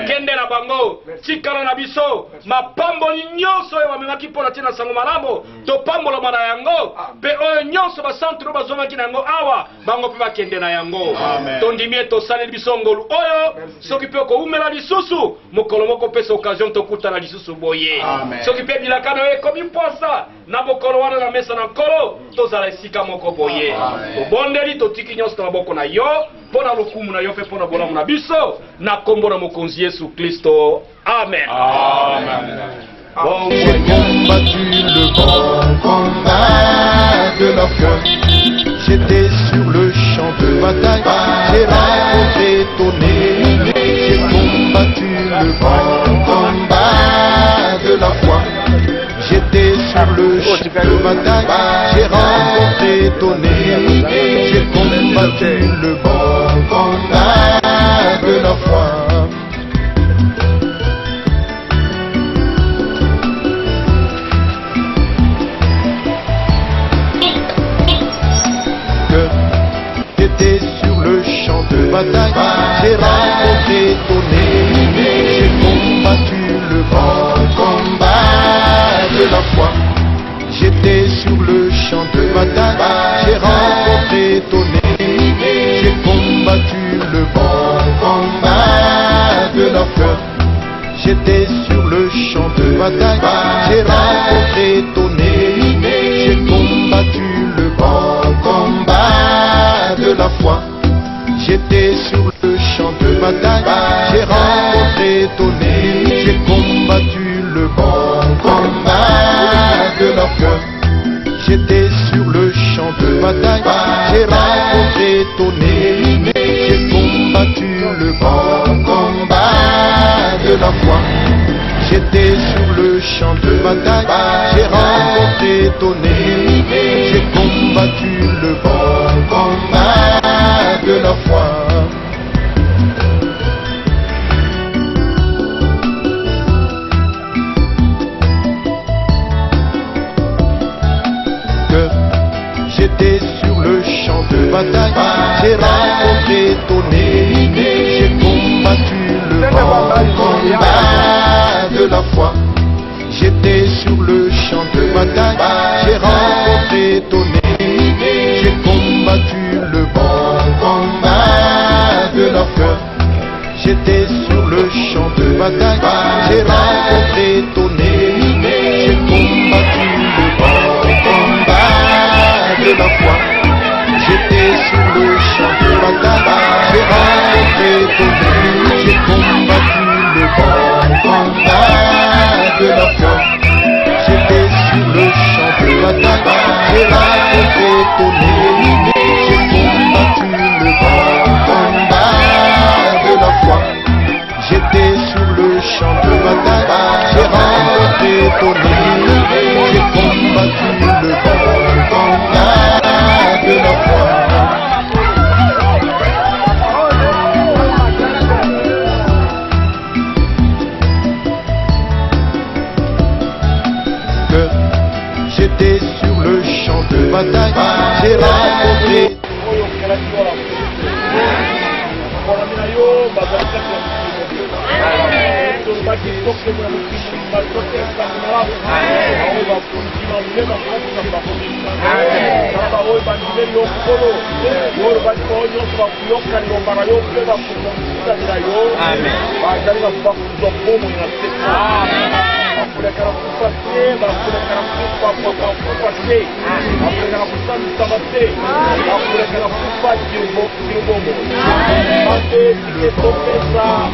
Kende na bango tikala na biso mapambo nyonso ya bamemaki pona tina sango malamo topambola mana yango pe oyo nyonso basantro bazomaki nango awa bango pe bakende na yango. Tondimie tosali biso ngolu oyo soki pe ko umela lisusu mokolo moko pesa occasion tokutana lisusu boye. Soki pe bilaka na ekomi posa na bokolo wana na mesa na nkolo tozala esika moko boye. Tobondeli totiki nyonso na maboko na yo pona lokumu na yo pe pona bolamu na biso na kombo na mokonzi Yesu Kristo. Amen. J'ai combattu le bon combat de leur cœur. J'étais sur le champ de bataille. J'ai rencontré ton ennemi. J'ai combattu le bon combat de la foi. J'étais sur le champ de bataille. J'ai rencontré ton ennemi. J'ai combattu le bon combat de la foi. bataille, j'ai rencontré ton ennemi, j'ai combattu le bon combat de la foi. J'étais sur le champ de bataille, j'ai rencontré ton ennemi, j'ai combattu le bon combat de la foi. J'étais sur le champ de bataille, j'ai rencontré ton ennemi, j'ai combattu le bon combat de la foi. J'étais sur le champ de bataille, j'ai rencontré ton ennemi, j'ai combattu le bon combat de la foi. J'étais sur le champ de bataille, j'ai rencontré ton ennemi, j'ai combattu le bon combat de la foi. J'étais sur le champ de bataille, j'ai rencontré ton ennemi, j'ai combattu le bon combat de la foi. J'étais sur le champ de bataille, j'ai rencontré ton ennemi, j'ai combattu le bon combat de la foi. J'étais sur le champ de bataille, j'ai rencontré ton ennemi, j'ai combattu le bon combat de la foi. J'étais sur le champ de bataille, j'ai rencontré ton ennemi, j'ai combattu le bon combat de la foi. J'étais sur le champ de bataille, j'ai rencontré ton ennemi, j'ai combattu le bon combat de la foi. J'étais sur le champ de bataille, j'ai rencontré ton ennemi, j'ai combattu le bon combat de la foi. J'étais sur le champ de bataille, j'ai rencontré ton ennemi, j'ai combattu le bon combat de la foi. J'étais sur le champ de bataille, j'ai rencontré. J'étais sur le champ de bataille, j'ai rencontré ton ennemi, j'ai combattu le bon combat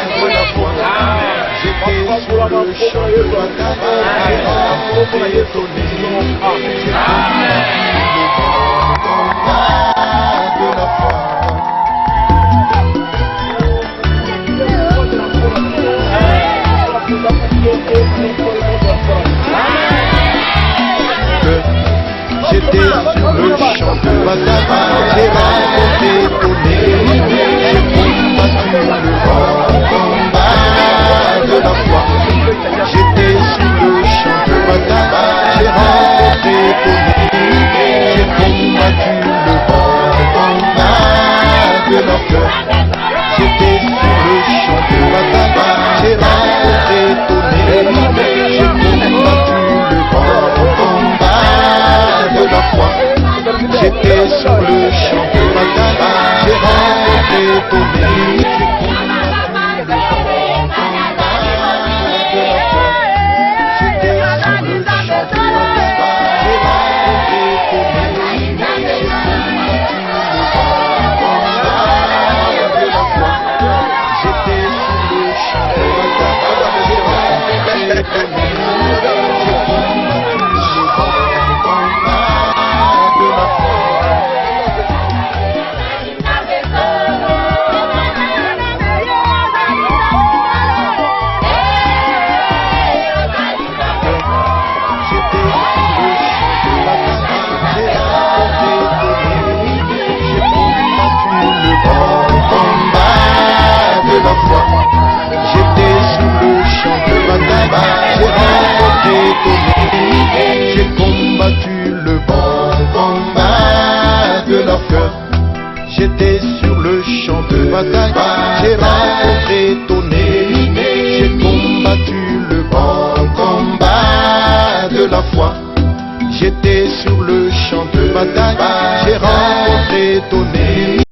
de la foi. J'étais sur le champ de bataille, j'ai rencontré ton ennemi, j'ai combattu le bon combat de la foi. J'étais sur le champ de bataille, j'ai rencontré ton ennemi, j'ai combattu le bon combat de la foi. J'étais sur le champ de bataille, j'ai rencontré ton ennemi, j'ai combattu le bon combat de la foi. J'étais sur le champ de bataille, j'ai rencontré ton ennemi, j'ai combattu le bon combat de la foi. J'étais sur le champ de bataille, j'ai rencontré ton ennemi, j'ai combattu le bon combat de la foi. rencontré ton ennemi, j'ai combattu le bon combat de la foi. J'étais sur le champ de bataille, j'ai rencontré ton ennemi.